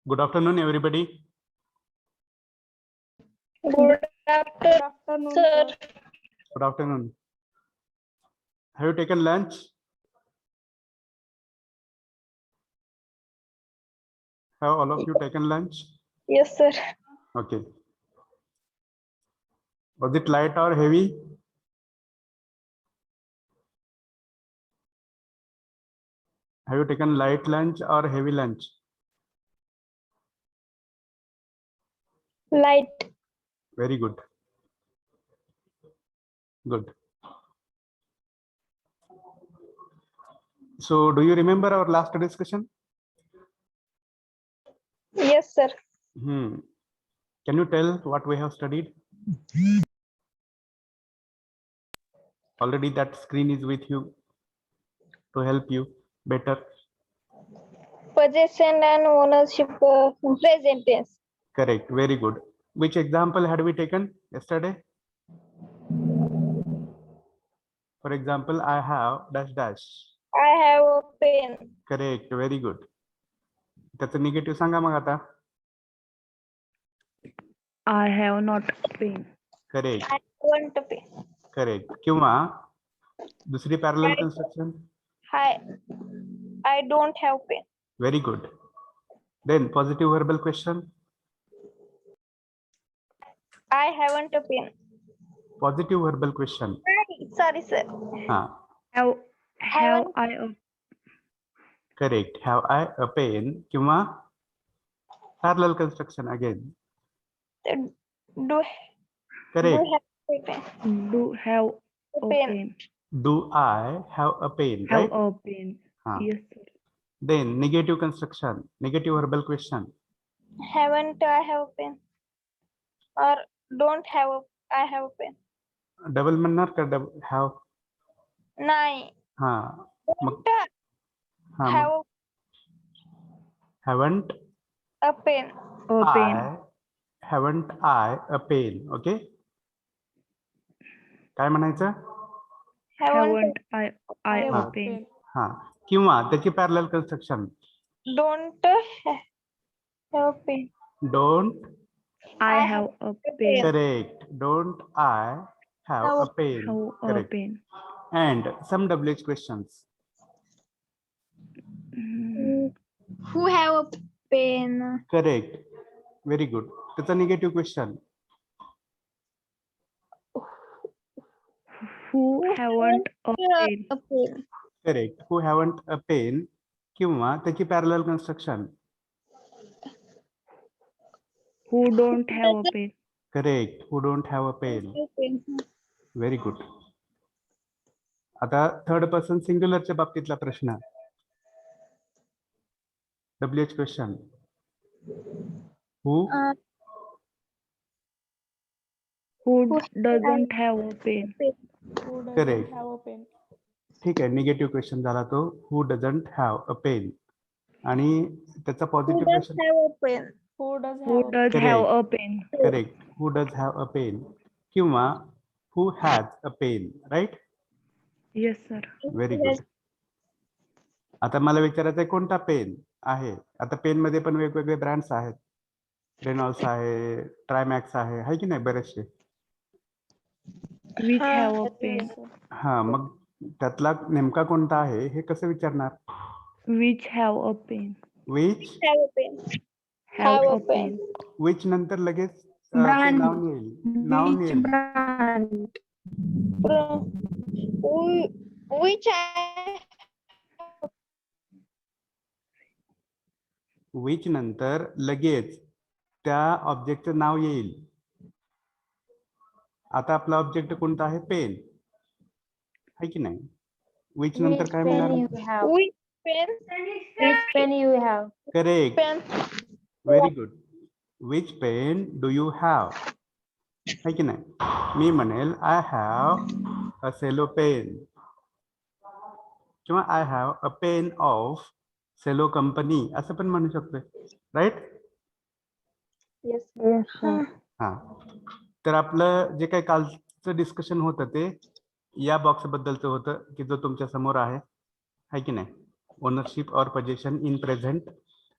Good afternoon, everybody. Good afternoon, sir. Good afternoon. Have you taken lunch? Have all of you taken lunch? Yes, sir. Okay. Was it light or heavy? Have you taken light lunch or heavy lunch? Light. Very good. Good. So, do you remember our last discussion? Yes, sir. Can you tell what we have studied? Already that screen is with you to help you better. Possession and ownership, present tense. Correct. Very good. Which example had we taken yesterday? For example, I have dash dash. I have a pen. Correct. Very good. त्याचं negative सांगा मग आता. I have not pen. Correct. I want a pen. Correct. किंवा दुसरी parallel construction. I don't have pen. Very good. Then positive verbal question. I haven't a pen. Positive verbal question. Sorry, sir. हा. Have I a Correct. Have I a pen? किंवा parallel construction again. Do Correct. have a pen? do have a Pen. pen? Do I have a pen? Have Right. a pen? Ha. Yes, sir. Then negative construction. Negative verbal question. Haven't I have a pen? Or don't have a I have a pen. Double म्हणणार का have? नाही. हा. मग Don't हा have मग haven't a pen. A pen. haven't I a pen? Okay. काय म्हणायचं? Haven't I a हा. pen? हा. किंवा त्याची parallel construction. Don't have a pen. Don't. I have a pen. Correct. Don't I have a pen? Have a Correct. pen. And some WH questions. Who have a pen? Correct. Very good. त्याचा negative question. Who haven't a pen? A pen. Correct. Who haven't a pen? किंवा त्याची parallel construction. Who don't have a pen? Correct. Who don't have a pen? Very good. आता third person सिंग्युलरच्या बाबतीतला प्रश्न. WH question. Who? Who doesn't have a pen? Correct. ठीक आहे. Negative question झाला तो. Who doesn't have a pen? आणि त्याचा Who positive does question. have a pen? Who does have a pen? Correct. Who does have a pen? किंवा who has a pen? Right. Yes, sir. Very good. आता मला विचारायचं आहे कोणता pen आहे. आता पेन मध्ये पण वेगवेगळे ब्रँड्स आहेत. रेनॉल्ड्स आहे, ट्रायमॅक्स आहे की नाही बरेचसे. Which have a pen? हा. मग त्यातला नेमका कोणता आहे हे कसं विचारणार? Which have a pen? Which. Have a pen. Have a pen. Which नंतर लगेच Brand. नाव येईल. नाव Which येईल. brand? Which I विच नंतर लगेच त्या ऑब्जेक्टचं नाव येईल. आता आपला ऑब्जेक्ट कोणता आहे? पेन आहे की नाही. विच नंतर काय मिळालं? which pen? Which pen you have? Correct. Pen. Very good. Which pen do you have आहे की नाही. मी म्हणेल I have a Cello pen किंवा I have a pen of Cello company असं पण म्हणू शकतोय. राईट. Yes, sir. हा. तर आपलं जे काही कालचं डिस्कशन होतं ते या बॉक्स बद्दलचं होतं की जो तुमच्या समोर आहे की नाही. Ownership or possession in present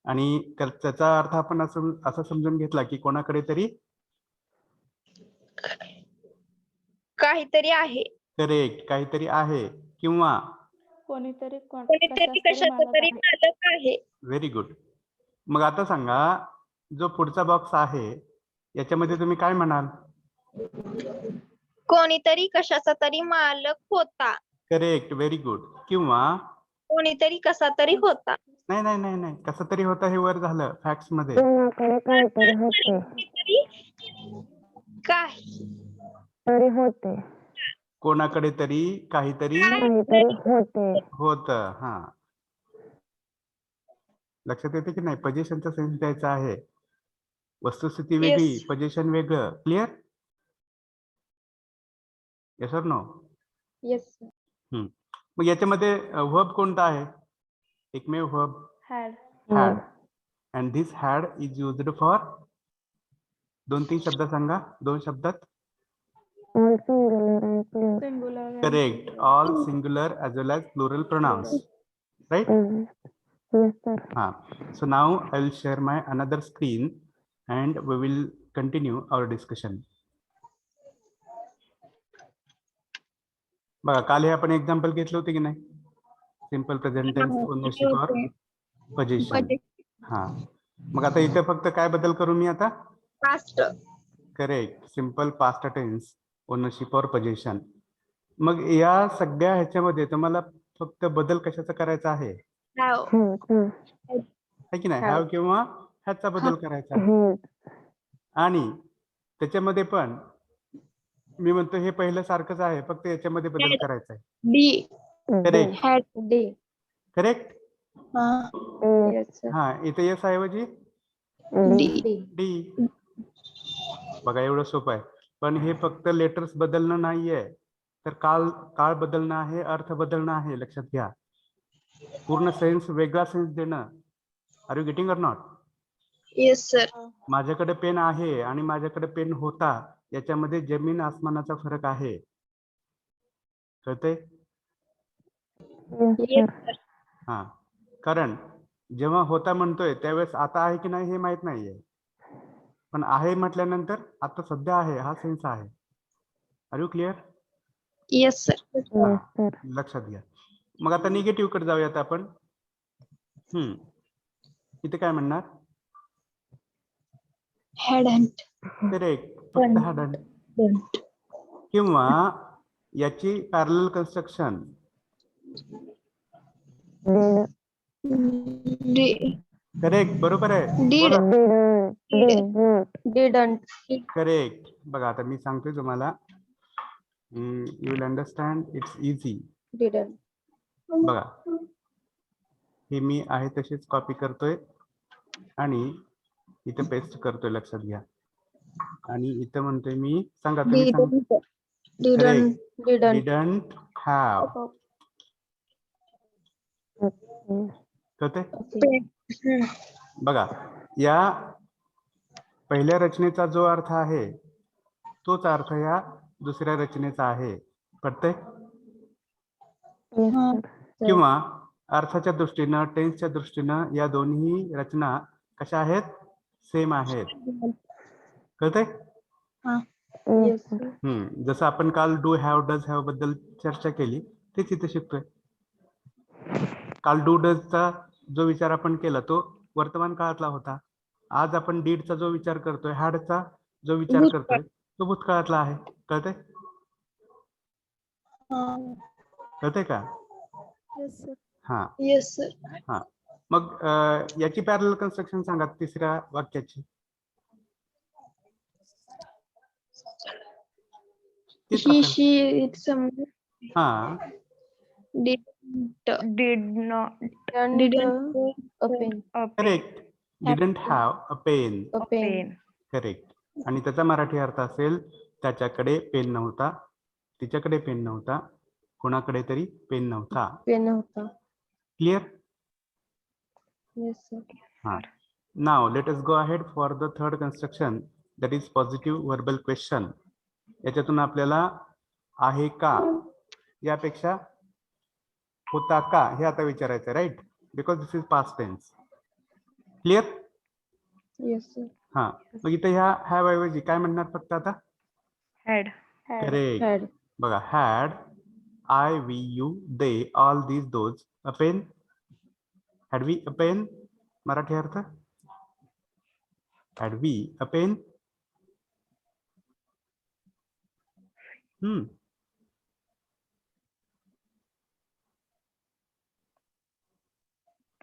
आणि त्याचा अर्थ आपण असं समजून घेतला की कोणाकडे तरी काहीतरी आहे. करेक्ट काहीतरी आहे किंवा कोणीतरी कोणीतरी कशाचा तरी मालक आहे. Very good. मग आता सांगा जो पुढचा बॉक्स आहे याच्यामध्ये तुम्ही काय म्हणाल? कोणीतरी कशाचा तरी मालक होता. Correct very good. किंवा कोणीतरी कसा तरी होता. नाही नाही नाही नाही कसं तरी होतं हे वर झालं फॅक्ट्स मध्ये. कोणाकडे काहीतरी होते. कोणीतरी काय तरी होते. कोणाकडे तरी काहीतरी काहीतरी होते. होत. हा लक्षात येते की नाही? पोझिशनचा सेन्स द्यायचा आहे. वस्तुस्थिती वेगळी Yes. पोझिशन वेगळं. Clear? Yes or no? Yes. मग याच्यामध्ये वर्ब कोणता आहे? एकमेव verb had had and this had is used for 2-3 शब्द सांगा. 2 शब्दात. Singular Correct. All singular as well as plural pronouns. Right? Yes, sir. So now I will share my another screen and we will continue our discussion. बघा काल हे आपण example घेतले होते की नाही? सिंपल प्रेझेंट टेन्स ओनरशिप और position. हा मग आता इथे फक्त काय बदल करू मी आता? Past. Correct. Simple past tense ownership और पोझिशन. मग या सगळ्या ह्याच्यामध्ये तुम्हाला फक्त बदल कशाचा करायचा आहे? हॅव. है की नाही? हॅव किंवा ह्याचा बदल करायचा आहे. आणि त्याच्यामध्ये पण मी म्हणतो हे पहिलं सारखंच आहे फक्त याच्यामध्ये बदल करायचा आहे. D. Correct. Had D. Correct. Yes, sir. हा इथे यस ऐवजी डी. डी. बघा एवढं सोपं आहे. पण हे फक्त लेटर्स बदलणं नाहीये तर काळ बदलणं आहे, अर्थ बदलणं आहे. लक्षात घ्या. पूर्ण सेन्स वेगळा सेन्स देणं. Are you getting or not? Yes sir. माझ्याकडे पेन आहे आणि माझ्याकडे पेन होता याच्यामध्ये जमीन आसमानाचा फरक आहे. कळतंय? Yes sir. हा कारण जेव्हा होता म्हणतोय त्यावेळेस आता आहे की नाही हे माहित नाहीये. पण आहे म्हटल्यानंतर आता सध्या आहे हा सेन्स आहे. Are you clear? Yes sir. लक्षात घ्या. मग आता निगेटिव्ह कडे जाऊयात आपण. इथे काय म्हणणार? हॅडंट. करेक्ट. फक्त हॅडंट. किंवा याची पॅरलल कन्स्ट्रक्शन डी. करेक्ट. बरोबर आहे. डीड. बोला. डिडंट. करेक्ट. बघा आता मी सांगतोय तुम्हाला. You will understand. It's easy. Didn't. बघा हे मी आहे तशीच कॉपी करतोय आणि इथे पेस्ट करतोय. लक्षात घ्या. आणि इथे म्हणतोय मी सांगा तुम्ही सांगा. Didn't have. कळतंय? बघा या पहिल्या रचनेचा जो अर्थ आहे तोच अर्थ या दुसऱ्या रचनेचा आहे. कळतंय? किंवा अर्थाच्या दृष्टीनं टेन्सच्या दृष्टीनं या दोन्ही रचना कशा आहेत? सेम आहेत. कळतंय? जसं आपण काल डू हॅव डज हॅव बद्दल चर्चा केली तेच इथे शिकतोय. काल डू डजचा जो विचार आपण केला तो वर्तमान काळातला होता. आज आपण डीडचा जो विचार करतोय हॅडचा जो विचार करतोय तो भूतकाळातला आहे. कळतंय? कळतंय का? हा. Yes sir. हा मग याची पॅरलल कन्स्ट्रक्शन सांगा तिसऱ्या वाक्याची. ही शी इट्स हा did not correct. Didn't have a pen. pen. Correct. आणि त्याचा मराठी अर्थ असेल त्याच्याकडे पेन नव्हता, तिच्याकडे पेन नव्हता, कोणाकडे तरी पेन नव्हता. पेन होता. क्लिअर? Yes sir. हा. Now let us go ahead for the third construction that is positive verbal question. याच्यातून आपल्याला आहे का यापेक्षा होता का हे आता विचारायचं. Right? Because this is past tense. Clear? Yes, sir. हा, मग इथे ह्या हॅव ऐवजी काय म्हणणार फक्त आता? Had. करेक्ट. Had. बघा, had, I, we, you, they, all these, those, a pen. Had we a pen? Marathi अर्थ? Had we a pen?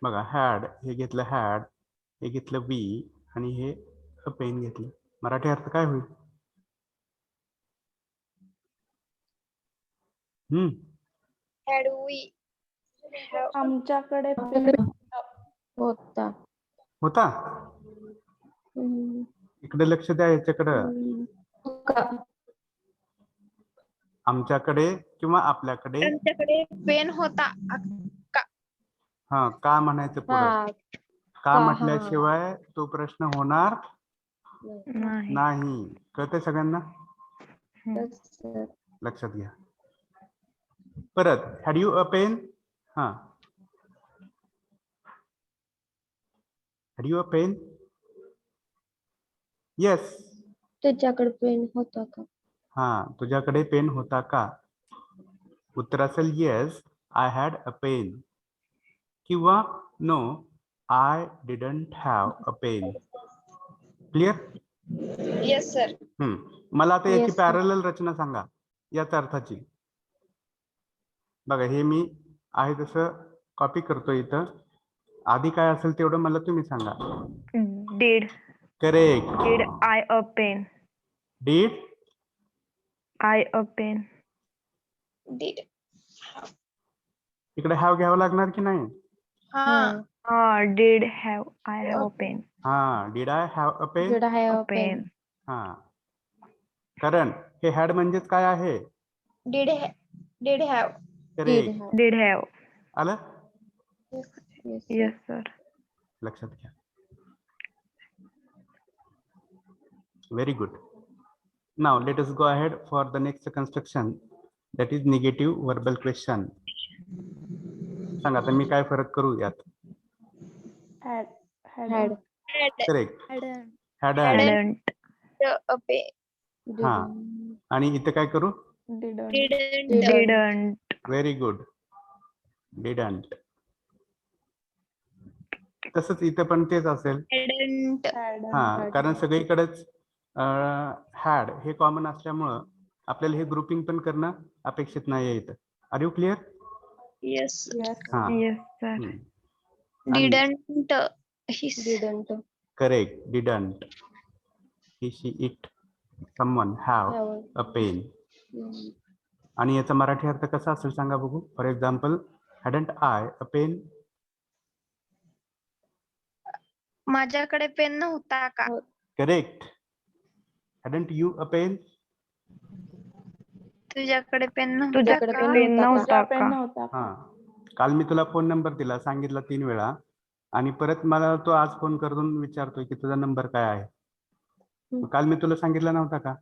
बघा, हॅड हे घेतलं हॅड, हे घेतलं वी आणि हे अ पेन घेतलं. मराठी अर्थ काय होईल? Had we have आमच्याकडे होता. होता. हम्म. इकडे लक्ष द्या, याच्याकडं. का. आमच्याकडे किंवा आपल्याकडे. आमच्याकडे पेन होता. हा, का म्हणायचं पुढं? हा. का का, म्हटल्याशिवाय तो प्रश्न होणार नाही. नाही. कळतंय सगळ्यांना? Yes, sir. लक्षात घ्या. परत, हॅड यू अ पेन? हा, had you a pen? Yes. तुझ्याकडे पेन होता का? हा, तुझ्याकडे पेन होता का? उत्तर असेल yes, I had a pen. किंवा no, I didn't have a pen. Clear? Yes, sir. मला आता याची Yes, sir. पॅरलल रचना सांगा याच अर्थाची. बघा, हे मी आहे तसं कॉपी करतो इथं. आधी काय असेल तेवढं मला तुम्ही सांगा. Did. Correct. Did I a pen? Did. I a pen. Did. इकडे हॅव घ्यावं लागणार की नाही? हा. Did have I have a pen? हा, did I have a pen? Did I have A a pen? pen. हा, कारण हे हॅड म्हणजेच काय आहे? Did have. Did correct. have. Did have. आलं? Yes, sir. Yes, sir. लक्षात घ्या. Very good. Now let us go ahead for the next construction, that is negative verbal question. सांगा आता मी काय फरक करू यात? Had. Had. Correct. Hadn't. Hadn't. Hadn't. A pen. हा, Didn't. आणि इथे काय करू? Didn't. Didn't. Didn't. Very good. Didn't. तसंच इथे पण तेच असेल. Hadn't. हा, कारण सगळीकडेच हॅड हे कॉमन असल्यामुळं आपल्याला हे ग्रुपिंग पण करणं अपेक्षित नाही आहे इथं. Are you clear? Yes. हा. Yes, sir. Didn't. Didn't करेक्ट. Didn't. He, she, it, someone have have. A pen. आणि याचा मराठी अर्थ कसा असेल सांगा बघू. For example, hadn't I a pen? माझ्याकडे पेन नव्हता का? Correct. Hadn't you a pen? तुझ्याकडे पेन नव्हता तुझ्याकडे का? पेन नव्हता का? हा, काल मी तुला फोन नंबर दिला, सांगितला 3 वेळा, आणि परत मला तो आज फोन करून विचारतोय की तुझा नंबर काय आहे. काल मी तुला सांगितलं नव्हता का?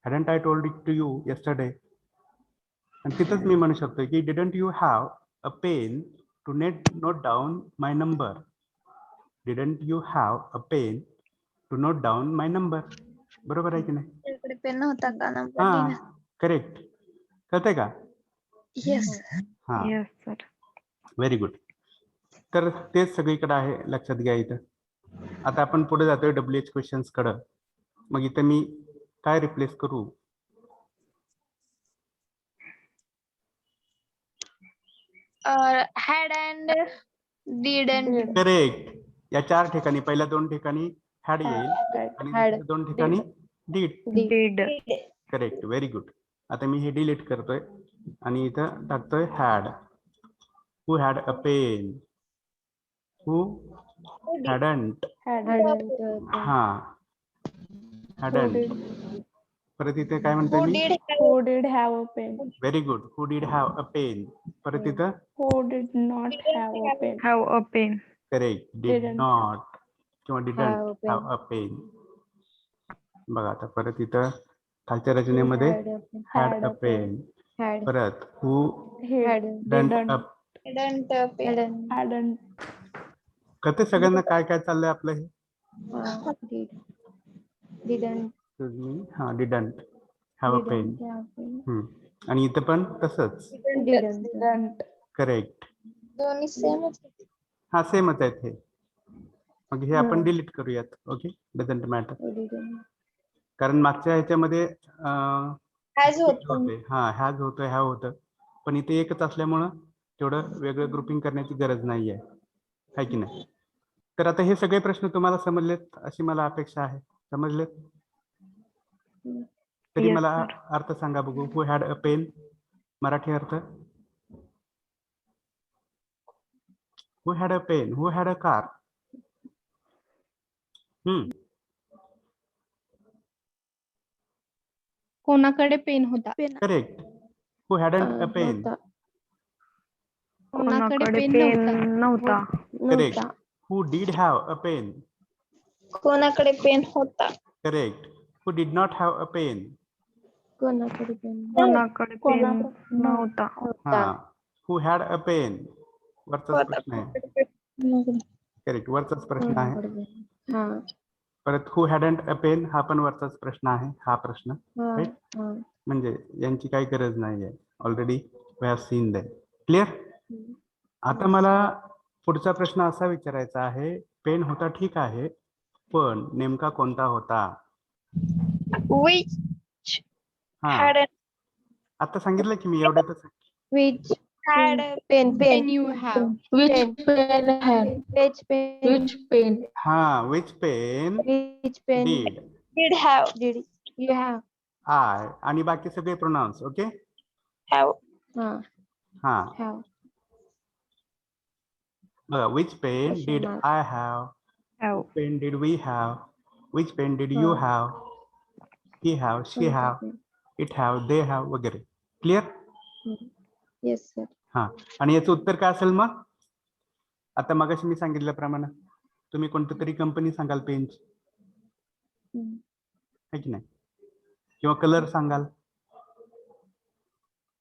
Hadn't I told it to you yesterday? आणि तिथंच मी म्हणू शकतो की didn't you have a pen to note down my number? Didn't you have a pen to note down my number? बरोबर आहे की नाही? तुझ्याकडे पेन नव्हता का? नंबर हा, लिहिला. करेक्ट. कळतंय का? Yes. हा, Yes, sir. Very good. तर तेच सगळीकडे आहे, लक्षात घ्या इथं. आता आपण पुढे जातोय WH क्वेश्चन्स कडं. मग इथं मी काय रिप्लेस करू? Had and didn't. करेक्ट. या 4 ठिकाणी, पहिल्या 2 ठिकाणी हॅड येईल आणि Had. दुसऱ्या 2 ठिकाणी did. Did. Correct. Very good. आता मी हे डिलीट करतोय आणि इथं टाकतोय had. Who had a pen? Who hadn't? Hadn't. हा, हॅडंट. परत इथे काय म्हणतोय Who मी? did have? Who did have a pen? Very good. Who did have a pen? परत इथं Who did not have a pen? Have a pen. Correct. Did Didn't. Not किंवा Have didn't a pen. Have a pen. बघा आता परत इथं खालच्या रचनेमध्ये Had a pen. Had a pen. Had. परत हू He Hadn't. डंट didn't. अ. Didn't pay. Hadn't. Hadn't. कळते सगळ्यांना काय काय चाललंय आपलं हे? Didn't. हा didn't have a pen. Didn't have pen. आणि इथं पण तसंच. Didn't. करेक्ट. दोन्ही सेमच. हा सेमच आहेत हे. मग हे आपण हम्म. डिलीट करूयात. Okay, doesn't matter. Didn't. कारण मागच्या ह्याच्यामध्ये ॲज होत. होते, हा हॅज होतं, हॅव होतं, पण इथे एकच असल्यामुळं तेवढं वेगळं ग्रुपिंग करण्याची गरज नाही आहे की नाही. तर आता हे सगळे प्रश्न तुम्हाला समजलेत अशी मला अपेक्षा आहे. समजलेत? तरी Yes, मला sir. अर्थ सांगा बघू. Who had a pen, Marathi अर्थ. Who had a pen, who had a car. कोणाकडे पेन होता? Correct. Who hadn't a pen. नव्हता. कोणाकडे कोणाकडे पेन पेन नव्हता? नव्हता. करेक्ट. नव्हता. Who did have a pen. कोणाकडे पेन होता? Correct. Who did not have a pen. कोणाकडे pen कोणाकडे पेन नव्हता. हा. नव्हता. हु हॅड अ पेन. वरचाच होता. प्रश्न आहे. करेक्ट, वरचाच प्रश्न आहे. कोणाकडे pen. हा. परत हु हॅडंट अ पेन हा पण वरचाच प्रश्न आहे. हा प्रश्न हा. राईट. हा. म्हणजे यांची काही गरज नाही आहे. Already we have seen that. Clear? आता मला पुढचा प्रश्न असा विचारायचा आहे. पेन होता ठीक आहे, पण नेमका कोणता होता? Which हा, had आता सांगितलं की मी एवढ्यातच. Which had pen Pen you have. Which pen pen have? which pen Which pen? हा, which pen which pen did did have did you have? I आणि बाकी सगळे प्रोनाउन्स. ओके. have हा. हा, Have. Which pen Question did mark. I have. Have. Pen did we have. Which pen did हा. You have. He have, she कोणता have, pen? It have, they have वगैरे. Clear? Yes sir. हा, आणि याचं उत्तर काय असेल मग? आता मगाशी मी सांगितल्याप्रमाणे तुम्ही कोणती तरी कंपनी सांगाल पेनची, आहे की नाही, किंवा कलर सांगाल.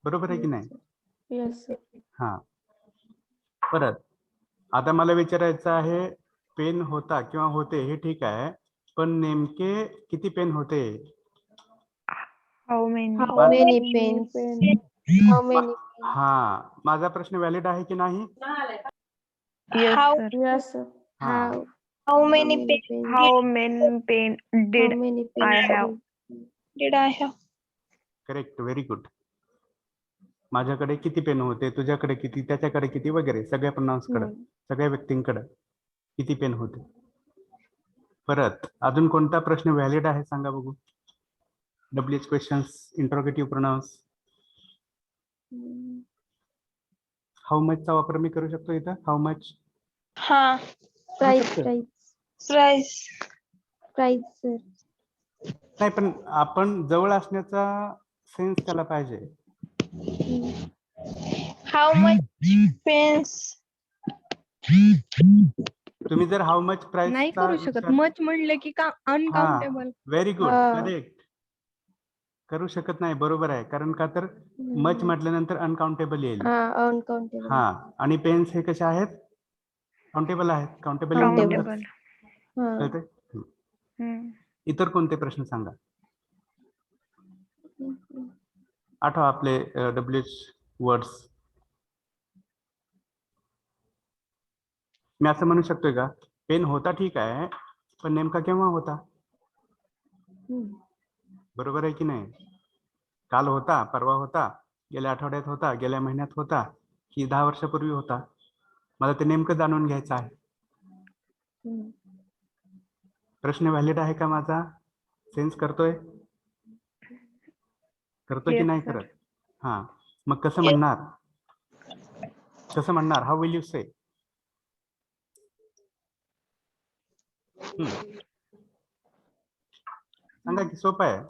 बरोबर आहे की नाही? Yes sir. हा. परत आता मला विचारायचं आहे, पेन होता किंवा होते हे ठीक आहे, पण नेमके किती पेन होते? How many? How many pens? How many pens? हा, माझा प्रश्न व्हॅलिड आहे की नाही? Yes, how sir. Yes sir. हा. how many many pens pens? How many pen did How many I pens have? did I have? Correct, very good. माझ्याकडे किती pen होते, तुझ्याकडे किती, त्याच्याकडे किती वगैरे सगळ्या प्रोनाउन्सकडे, सगळ्या व्यक्तींकडे किती पेन होते. परत अजून कोणता प्रश्न व्हॅलिड आहे सांगा बघू. WH questions, interrogative pronouns. How मचचा वापर मी करू शकतो इथं. How much. हा. Price, शकतो. price, price price sir. नाही, पण आपण जवळ असण्याचा सेन्स त्याला पाहिजे. how much pens तुम्ही जर हाऊ मच प्राइस नाही करू शकत. मच म्हणलं की का अनकाउंटेबल. व्हेरी गुड, हा. करेक्ट. करू शकत नाही, बरोबर आहे. कारण का तर मच म्हटल्यानंतर अनकाउंटेबल येईल. हा. Uncountable. हा, आणि पेन्स हे कसे आहेत? काउंटेबल आहेत. Countable Countable. हा. कळते? हम्म. इतर कोणते प्रश्न सांगा. आठवा आपले WH वर्ड्स. मी असं म्हणू शकतोय का, पेन होता ठीक आहे, पण नेमका केव्हा होता? बरोबर आहे की नाही? काल होता, परवा होता, गेल्या आठवड्यात होता, गेल्या महिन्यात होता, की 10 वर्षापूर्वी होता? मला ते नेमकं जाणून घ्यायचं आहे. प्रश्न व्हॅलिड आहे का माझा? सेन्स करतोय की Yes, नाही sir. करत? हा, मग कसं म्हणणार? कसं म्हणणार? हाऊ विल यू से? सांगा की, सोपं आहे.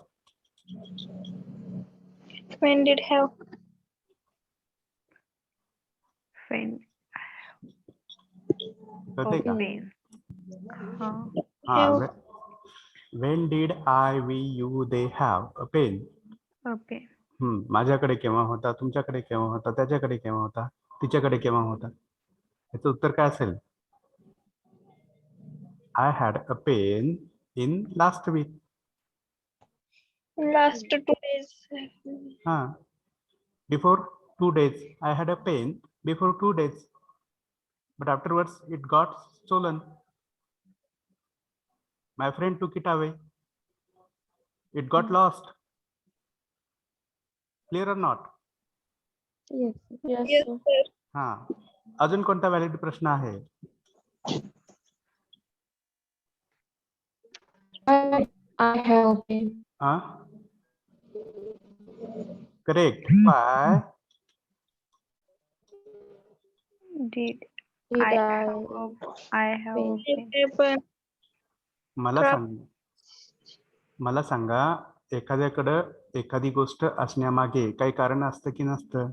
when did have Pen. कळतंय का? Pen. हा. हा, have when did I, we, you, they have a pen? Okay. माझ्याकडे केव्हा होता, तुमच्याकडे केव्हा होता, त्याच्याकडे केव्हा होता, तिच्याकडे केव्हा होता? याचं उत्तर काय असेल? I had a pain in last week. Last 2 days. Before 2 days, I had a pain before 2 days, but afterwards it got stolen. My friend took it away. It got lost. Clear or not? Yes. Yes, Yes, sir. sir. हा. अजून कोणता valid प्रश्न आहे? I have a pen. हा. Correct. Why? Did Did I I have a pen? pen? But मला मला सांगा, एखाद्याकडं एखादी गोष्ट असण्यामागे काही कारण असतं की नसतं?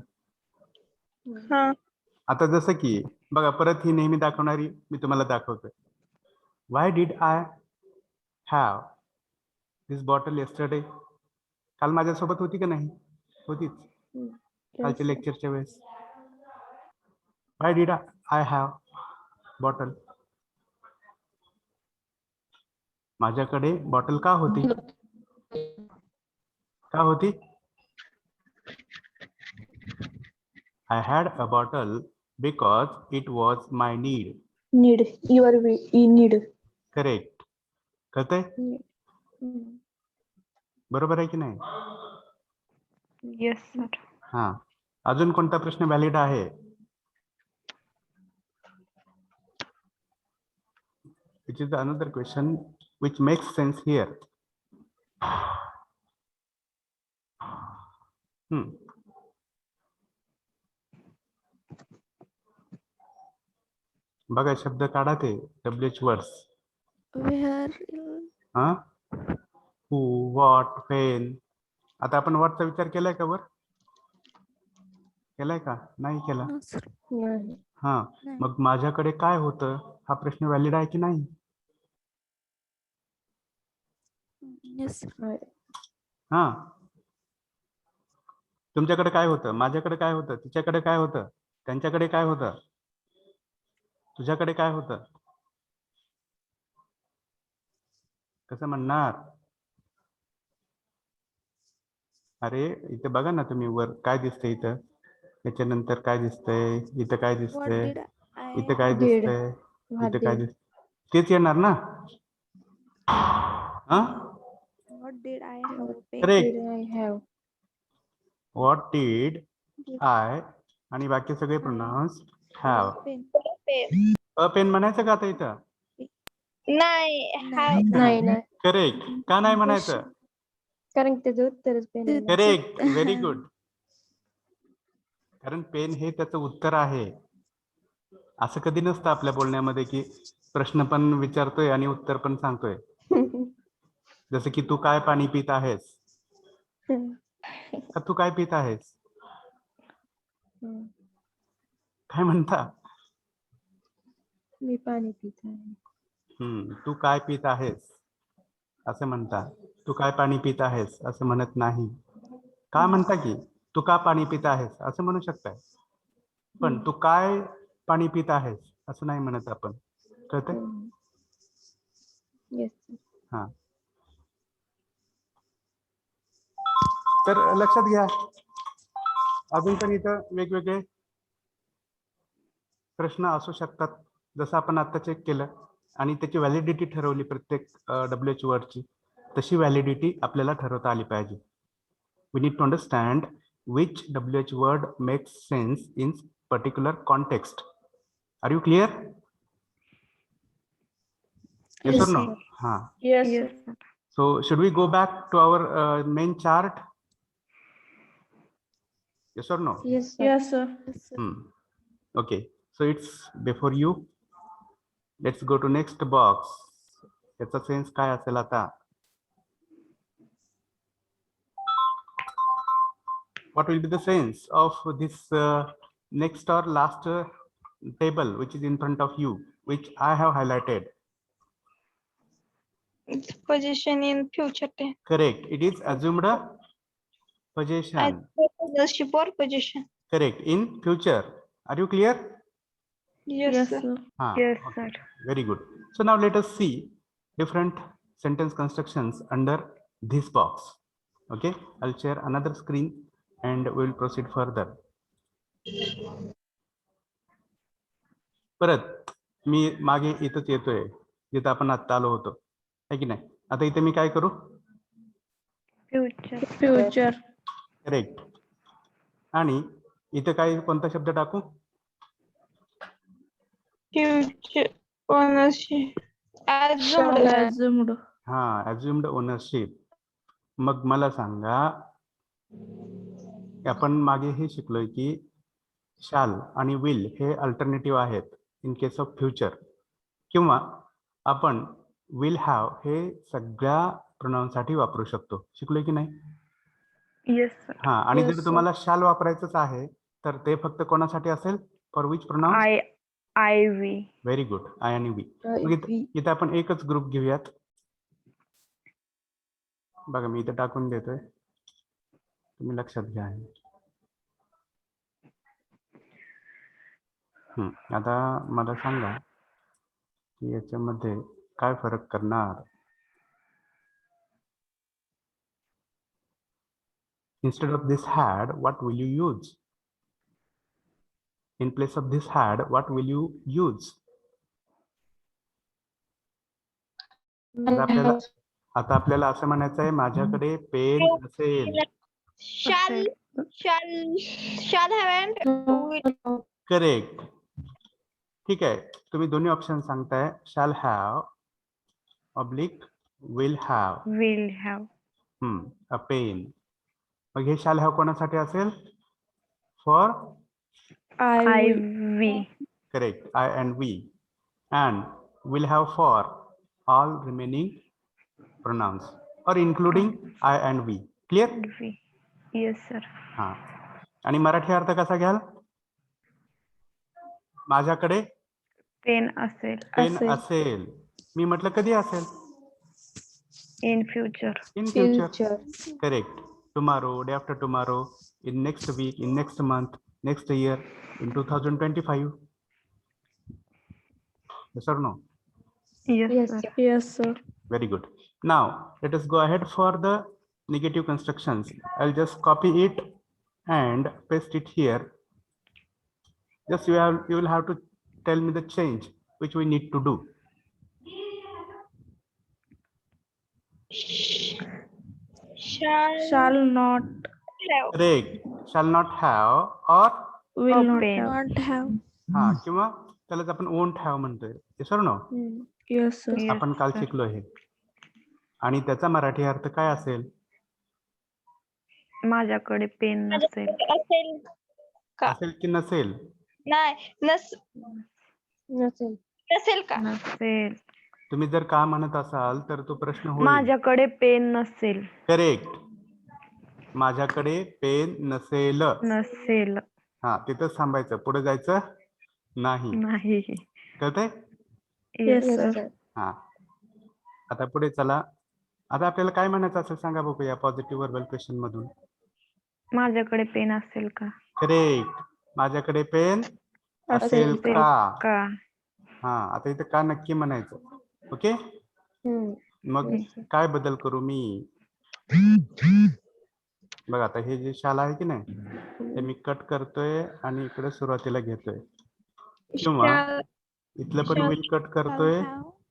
हा. आता जसं की बघा, परत ही नेहमी दाखवणारी मी तुम्हाला दाखवतोय. Why did I have this bottle yesterday? काल माझ्यासोबत होती का नाही? होतीच कालच्या लेक्चरच्या वेळेस. Why did I have bottle? माझ्याकडे बॉटल का होती? का होती? I had a bottle because it was my need. Need. Your need. Correct. कळतंय? बरोबर आहे की नाही? Yes, sir. हा. अजून कोणता प्रश्न व्हॅलिड आहे? Which is another question which makes sense here. बघा, शब्द काढा ते WH वर्ड्स. Where? हा. Who, what, when. आता आपण वॉटचा विचार केलाय का वर? केलाय का? नाही केला. नाही. हा. मग माझ्याकडे काय होतं हा प्रश्न व्हॅलिड आहे की नाही? हा. तुमच्याकडे काय होतं? माझ्याकडे काय होतं? तिच्याकडे काय होतं? त्यांच्याकडे काय होतं? तुझ्याकडे काय होतं? कसं म्हणणार? अरे इथे बघा ना तुम्ही, वर काय दिसतंय इथं, त्याच्यानंतर काय दिसतंय, इथं काय दिसतंय, इथं काय दिसतंय, इथं काय दिसतंय, तेच येणार ना? What did I have a pen? Correct. Did I have? What did I आणि बाकी सगळे pronouns have. pen. A pen म्हणायचं का आता इथं? नाही. नाही. नाही. करेक्ट. का नाही म्हणायचं? कारण त्याचं उत्तरच पेन आहे. करेक्ट. Very good. कारण पेन हे त्याचं उत्तर आहे. असं कधी नसतं आपल्या बोलण्यामध्ये की प्रश्न पण विचारतोय आणि उत्तर पण सांगतोय. जसं की तू काय पाणी पित आहेस? का तू काय पित आहेस? काय म्हणता? मी पाणी पित आहे. तू काय पित आहेस असं म्हणता. तू काय पाणी पित आहेस असं म्हणत नाही. का म्हणता की तू का पाणी पित आहेस असं म्हणू शकताय, पण तू काय पाणी पित आहेस असं नाही म्हणत आपण. कळतंय? येस. हा. तर लक्षात घ्या, अजून पण इथं वेगवेगळे प्रश्न असू शकतात. जसं आपण आता चेक केलं आणि त्याची व्हॅलिडिटी ठरवली प्रत्येक WH वर्डची, तशी व्हॅलिडिटी आपल्याला ठरवता आली पाहिजे. We need to understand which WH word makes sense in particular context. Are you clear? Yes or no? Ha. Yes. Yes, sir. So should we go back to our main chart? Yes or no? Yes, sir. Yes, sir. Okay, so it's before you. Let's go to next box. याचा sense काय असेल आता? What will be the sense of this next or last table which is in front of you, which I have highlighted? It's position in future tense. Correct. It is assumed possession. Partnership or position. Correct. In future. Are you clear? Yes, Yes, sir. sir. Yes, Okay. sir. Very good. So now let us see different sentence constructions under this box. Okay, I'll share another screen and we'll proceed further. परत मी मागे इथंच येतोय जिथं आपण आता आलो होतो है की नाही. आता इथे मी काय करू? Future. Future. करेक्ट. आणि इथं काय कोणता शब्द टाकू? Future ownership. Shall Assumed. assumed. हा, ऍझ्युम्ड ओनरशिप. मग मला सांगा, आपण मागे हे शिकलोय की शाल आणि विल हे अल्टरनेटिव्ह आहेत इन केस ऑफ फ्युचर, किंवा आपण विल हॅव हे सगळ्या प्रोनाउनसाठी वापरू शकतो. शिकलोय की नाही? Yes, sir. हा, आणि Yes, जर sir. तुम्हाला शाल वापरायचंच आहे तर ते फक्त कोणासाठी असेल? For which pronounce? I, we. Very good. I आणि वी. We. इथं आपण एकच ग्रुप घेऊयात. बघा मी इथे टाकून देतोय, तुम्ही लक्षात घ्या. आता मला सांगा की याच्यामध्ये काय फरक करणार. Instead of this had, what will you use? In place of this had, what will you use? आता आपल्याला असं म्हणायचं आहे, माझ्याकडे पेन असेल. Shall have and will. Correct. ठीक आहे, तुम्ही दोन्ही ऑप्शन सांगताय, shall have oblique will have. Will have. A pen. मग हे शॅल हॅव कोणासाठी असेल? For I, we. we. correct, I and we, and will have for all remaining pronouns or including I and we. Clear? We. Yes, sir. हा, आणि मराठी अर्थ कसा घ्याल? माझ्याकडे Pen असेल. पेन असेल. मी म्हटलं कधी असेल? In future. In future. Correct. Tomorrow, day after tomorrow, in next week, in next month, next year, in 2025. Yes or no? Yes, Yes, sir. sir. Yes, sir. Very good. Now let us go ahead for the negative constructions. I'll just copy it and paste it here. Just you will have to tell me the change which we need to do. Shall not. have. Correct. Shall not have or Will not Open. have. Not have. हा, किंवा त्यालाच आपण won't have म्हणतोय. Yes or no? Yes, sir. Yes, आपण काल sir. शिकलो हे. आणि त्याचा मराठी अर्थ काय असेल? माझ्याकडे पेन नसेल. असेल का? असेल की नसेल? नाही, Nothing. नसेल का? नसेल. तुम्ही जर का म्हणत असाल तर तो प्रश्न होईल. माझ्याकडे पेन नसेल. करेक्ट. माझ्याकडे पेन नसेल. नसेल. हा, तिथंच थांबायचं, पुढे जायचं नाही. नाही. कळतंय? Yes, Yes, sir. sir. हा, आता पुढे चला. आता आपल्याला काय म्हणायचं असेल सांगा बघू या पॉझिटिव्ह वर्बल क्वेश्चन मधून. माझ्याकडे पेन असेल का? करेक्ट. माझ्याकडे पेन असेल असेल का? का? हा, आता इथं का नक्की म्हणायचं. ओके, मग काय बदल करू मी? बघा आता हे जे शाल आहे की नाही, ते मी कट करतोय आणि इकडे सुरुवातीला घेतोय, किंवा इथलं पण विल कट करतोय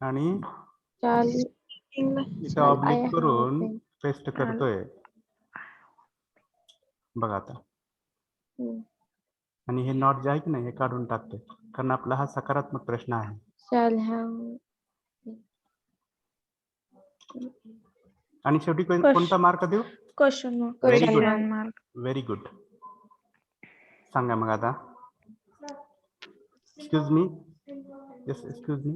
आणि इथं ऑब्लिक करून पेस्ट करतोय. बघा आता, आणि हे नॉट जे आहे की नाही हे काढून टाकतोय, कारण आपला हा सकारात्मक प्रश्न आहे. Shall have. आणि शेवटी कोणता मार्क देऊ? Question mark. Very good. Question mark. Very good. सांगा मग आता. Excuse me. Yes, excuse me.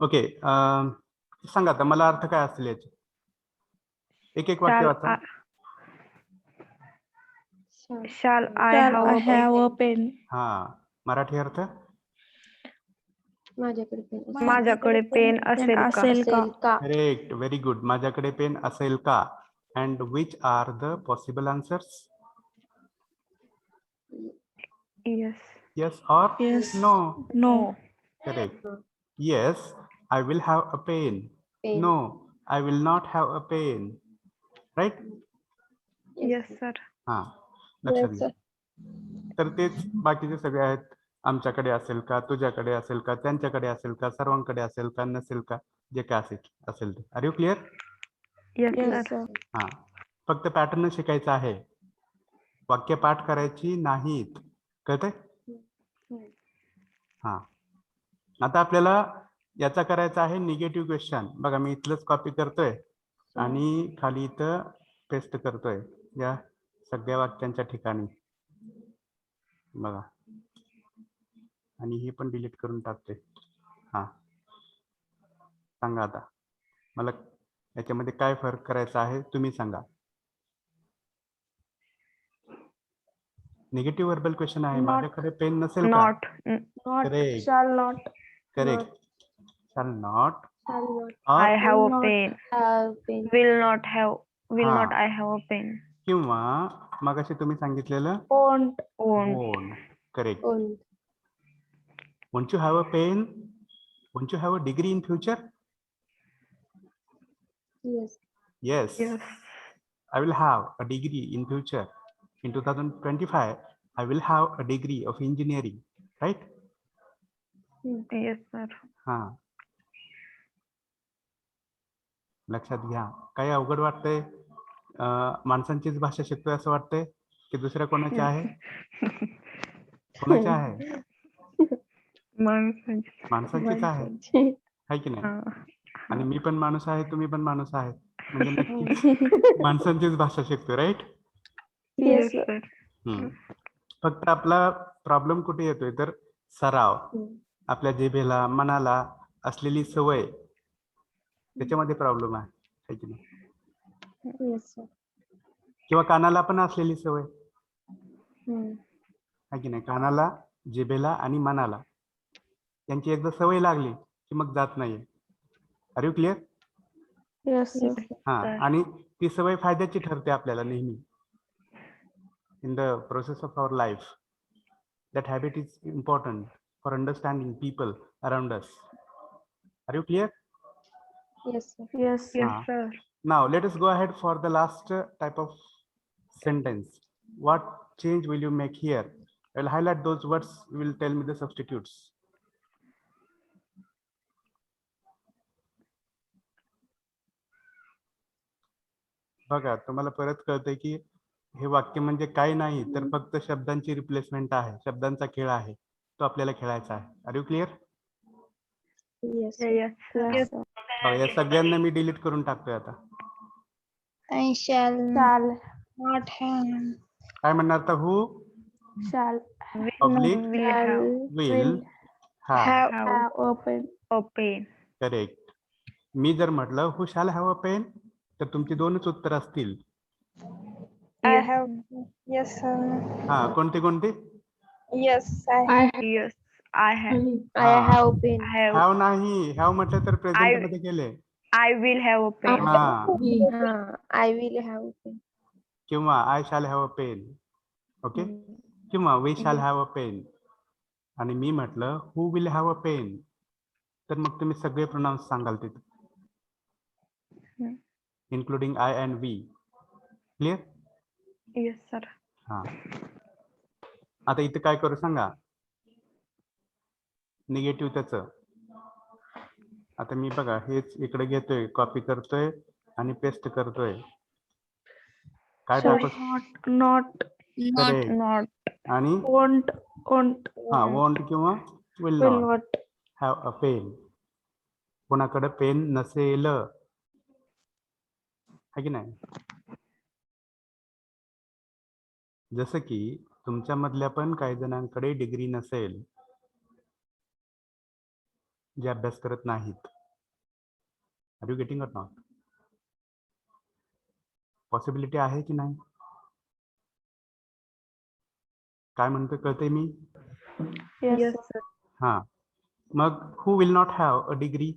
Okay, सांगा आता मला अर्थ काय असेल याचे. एक एक वाक्य वाचा. Shall I Shall I have have a pen? हा, मराठी अर्थ? माझ्याकडे पेन माझ्याकडे पेन असेल का? असेल का? Correct, very good. माझ्याकडे पेन असेल का? And which are the possible answers? Yes. Yes or Yes. no? No. Correct. Yes, I will have a pen. Pen. No, I will not have a pen. Right? Yes, sir. हा, लक्षात घ्या. तर तेच बाकीचे सगळे आहेत. आमच्याकडे असेल का, तुझ्याकडे असेल का, त्यांच्याकडे असेल का, सर्वांकडे असेल का, नसेल का, जे काय असेल ते. Are you clear? Yes, Yes, sir. sir. हा, फक्त पॅटर्न शिकायचा आहे, वाक्य पाठ करायची नाहीत. कळतंय? हा, आता आपल्याला याचा करायचा आहे निगेटिव्ह क्वेश्चन. बघा, मी इथलंच कॉपी करतोय आणि खाली इथं पेस्ट करतोय या सगळ्या वाक्यांच्या ठिकाणी. बघा, आणि ही पण डिलीट करून टाकते. हा, सांगा आता मला याच्यामध्ये काय फरक करायचा आहे, तुम्ही सांगा. निगेटिव्ह वर्बल क्वेश्चन आहे. Not. माझ्याकडे पेन नसेल का? Not. Not. Correct. Shall not. Correct. shall not Shall not. or I have a not. pen. Have pen. Will not have. Will हा. not I have a pen. किंवा मगाशी तुम्ही सांगितलेलं Won't. Won't. won't. Correct. Won't. Won't you have a pen? Won't you have a degree in future? Yes. Yes. Yes. I will have a degree in future. In 2025, I will have a degree of engineering. Right? Yes, sir. हा, लक्षात घ्या. काही अवघड वाटतंय? माणसांचीच भाषा शिकतोय असं वाटतंय की दुसऱ्या कोणाची आहे? कोणाची आहे? माणसाची. माणसांचीच आहे, है की नाही? हा. आणि मी पण माणूस आहे, तुम्ही पण माणूस आहे, म्हणजे नक्कीच माणसांचीच भाषा शिकतो. राईट? Yes, sir. फक्त आपला प्रॉब्लेम कुठे येतोय तर सराव, आपल्या जिभेला मनाला असलेली सवय, त्याच्यामध्ये प्रॉब्लेम आहे, है की नाही? Yes, sir. किंवा कानाला पण असलेली सवय, Hmm. है की नाही? कानाला, जिभेला आणि मनाला यांची एकदा सवय लागली की मग जात नाहीये. Are you clear? Yes, sir. हा, sir. आणि ती सवय फायद्याची ठरते आपल्याला नेहमी in the process of our life. That habit is important for understanding people around us. Are you clear? Yes, sir. Yes, Ah. sir. Now let us go ahead for the last type of sentence. What change will you make here? I will highlight those words. You will tell me the substitutes. बघा, तुम्हाला परत कळतंय की हे वाक्य म्हणजे काय नाही तर फक्त शब्दांची रिप्लेसमेंट आहे, शब्दांचा खेळ आहे, तो आपल्याला खेळायचा आहे. Are you clear? Yes, sir. Yes, sir. Yes, sir. या सगळ्यांना मी डिलीट करून टाकतोय आता. I shall Shall. not have. काय म्हणणार तर who Shall. Public Will have. Will have. Have. Have open. A pen. Correct. मी जर म्हटलं who shall have a pen तर तुमची दोनच उत्तर असतील. I Yes. have. Yes, sir. हा, कोणते कोणते? Yes, I have. Yes. I have. I have pen. Have. Have नाही, हॅव म्हटलं तर प्रेझेंट मध्ये गेले. I will have a pen. हा, I will have pen. किंवा I shall have a pen. Okay, किंवा we shall have a pen. आणि मी म्हटलं who will have a pen तर मग तुम्ही सगळे प्रोनाउन्स सांगाल तिथे, including I and we. Clear? Yes, sir. हा, आता इथे काय करू सांगा, निगेटिव्ह त्याचं. आता मी बघा हेच इकडे घेतोय, कॉपी करतोय आणि पेस्ट करतोय. काय Shall टाकू? Not. करेक्ट. not. आणि Won't. Won't. हा, वॉन्ट किंवा will Will not not. Have a pen. कोणाकडे पेन नसेल, है की नाही? जसं की तुमच्या मधल्या पण काही जणांकडे डिग्री नसेल, जे अभ्यास करत नाहीत. Are you getting at not? Possibility आहे की नाही? काय म्हणतोय कळतंय मी? Yes, Yes, sir. sir. हा, मग who will not have a degree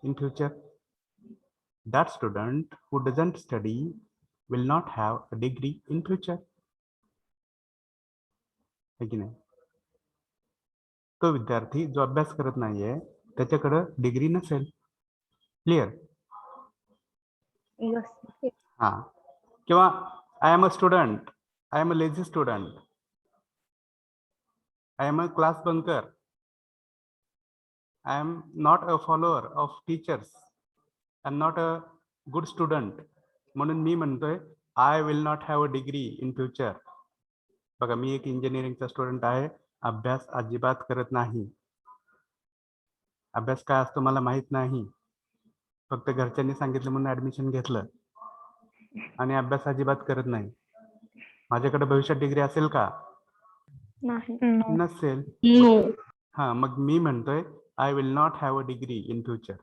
in future? That student who doesn't study will not have a degree in future. है की नाही? तो विद्यार्थी जो अभ्यास करत नाहीये त्याच्याकडे डिग्री नसेल. क्लिअर? Yes. हा. किंवा I am a student, I am a lazy student, I am a class bunker, I am not a follower of teachers, I am not a good student. म्हणून मी म्हणतोय I will not have a degree in future. बघा, मी एक इंजिनिअरिंगचा student आहे, अभ्यास अजिबात करत नाही. अभ्यास काय असतो मला माहित नाही, फक्त घरच्यांनी सांगितलं म्हणून ऍडमिशन घेतलं आणि अभ्यास अजिबात करत नाही. माझ्याकडे भविष्यात डिग्री असेल का? नाही. No. नसेल. No. हा, मग मी म्हणतोय I will not have a degree in future.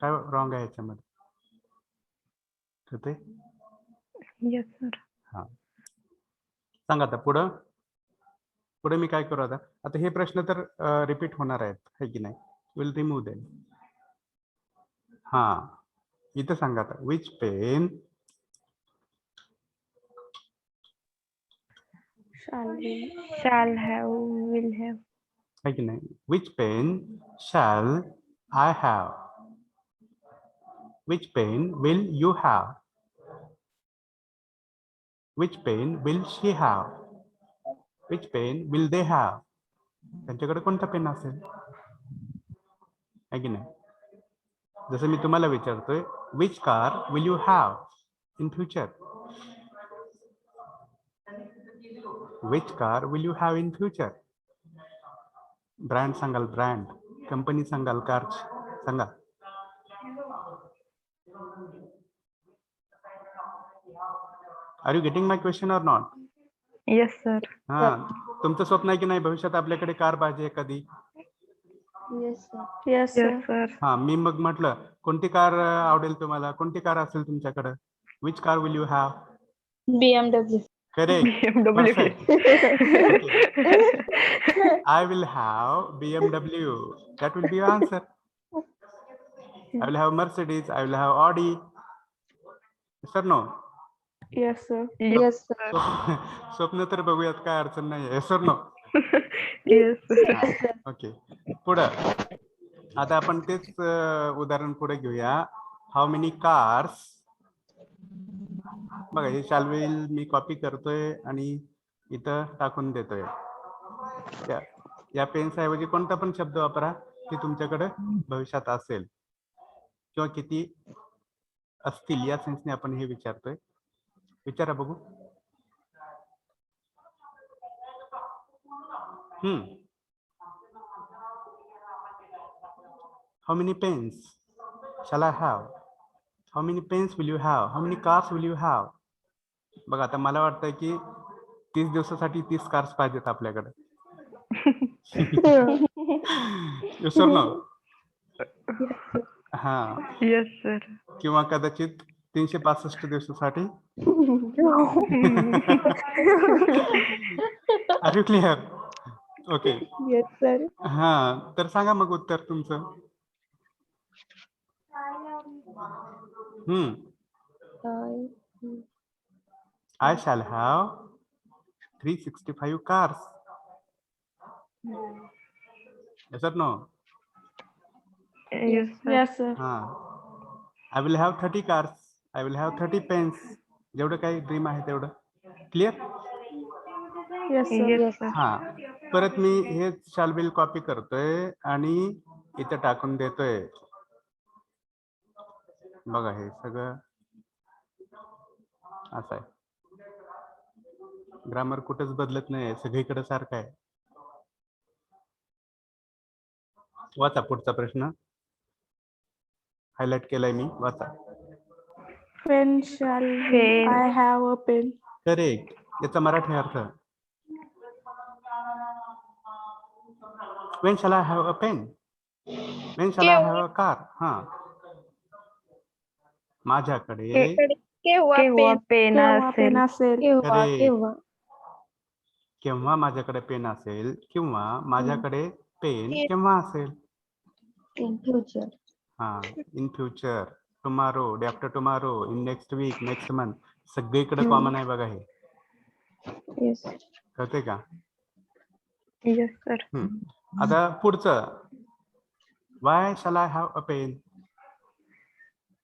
काय रॉंग आहे याच्यामध्ये? होते? Yes, sir. हा, सांगा आता पुढं. पुढे मी काय करू आता? आता हे प्रश्न तर रिपीट होणार आहेत, है की नाही? Will remove them. हा, इथं सांगा आता. Which pen Shall have, will have. है की नाही? Which pen shall I have? Which pen will you have? Which pen will she have? Which pen will they have? त्यांच्याकडे कोणता पेन असेल? है की नाही? जसं मी तुम्हाला विचारतोय, which car will you have in future? Which car will you have in future? Brand सांगाल, ब्रँड. कंपनी सांगाल, कारची. सांगा. Are you getting my question or not? Yes, sir. हा, तुमचं स्वप्न आहे की नाही भविष्यात आपल्याकडे कार पाहिजे एखादी? Yes, sir. Yes, Yes, sir. sir. हा, मी मग म्हटलं कोणती कार आवडेल तुम्हाला? कोणती कार असेल तुमच्याकडे? Which car will you have? BMW. Correct. BMW. Perfect. I will have BMW. That will be your answer. I will have Mercedes. I will have Audi. Yes or no? Yes, sir. Yes, sir. स्वप्न तर बघूयात, काय अडचण नाही. Yes or no? Yes, sir. Okay. पुढं आता आपण तेच उदाहरण पुढे घेऊया. How many cars? बघा, हे शाल विल मी कॉपी करतोय आणि इथं टाकून देतोय. या पेन्स ऐवजी कोणता पण शब्द वापरा की तुमच्याकडे भविष्यात असेल, किंवा किती असतील या सेन्सने आपण हे विचारतोय. विचारा बघू. How many pens shall I have? How many pens will you have? How many cars will you have? बघा, आता मला वाटतंय की 30 दिवसासाठी 30 कार्स पाहिजेत आपल्याकडे. Yes or no? हा, Yes, sir. किंवा कदाचित 365 दिवसासाठी. Are you clear? Okay. Yes, sir. हा, तर सांगा मग उत्तर तुमचं. I shall have 365 cars. Yes or no? Yes, sir. Yes, sir. हा, I will have 30 cars. I will have 30 pens. जेवढं काही ड्रीम आहे तेवढं. Clear? Yes, sir. Yes, sir. हा, परत मी हे शाल विल कॉपी करतोय आणि इथे टाकून देतोय. बघा, हे सगळं असं आहे. ग्रामर कुठेच बदलत नाही, सगळीकडे सारखं आहे. वाचा पुढचा प्रश्न. हायलाइट केलाय मी, वाचा. When shall When. I have a pen? Correct. याचा मराठी अर्थ. When shall I have a pen? When shall I have a car? हा, माझ्याकडे. केव्हा केव्हा पेन? पेन केव्हा असेल? pen असेल? केव्हा Correct. केव्हा केव्हा माझ्याकडे पेन असेल किंवा माझ्याकडे पेन Yes. केव्हा असेल. In future. हा, in future, tomorrow, day after tomorrow, in next week, next month, सगळीकडे कॉमन आहे बघा हे. Yes. कळते का? Yes, sir. आता पुढचं, why shall I have a pen.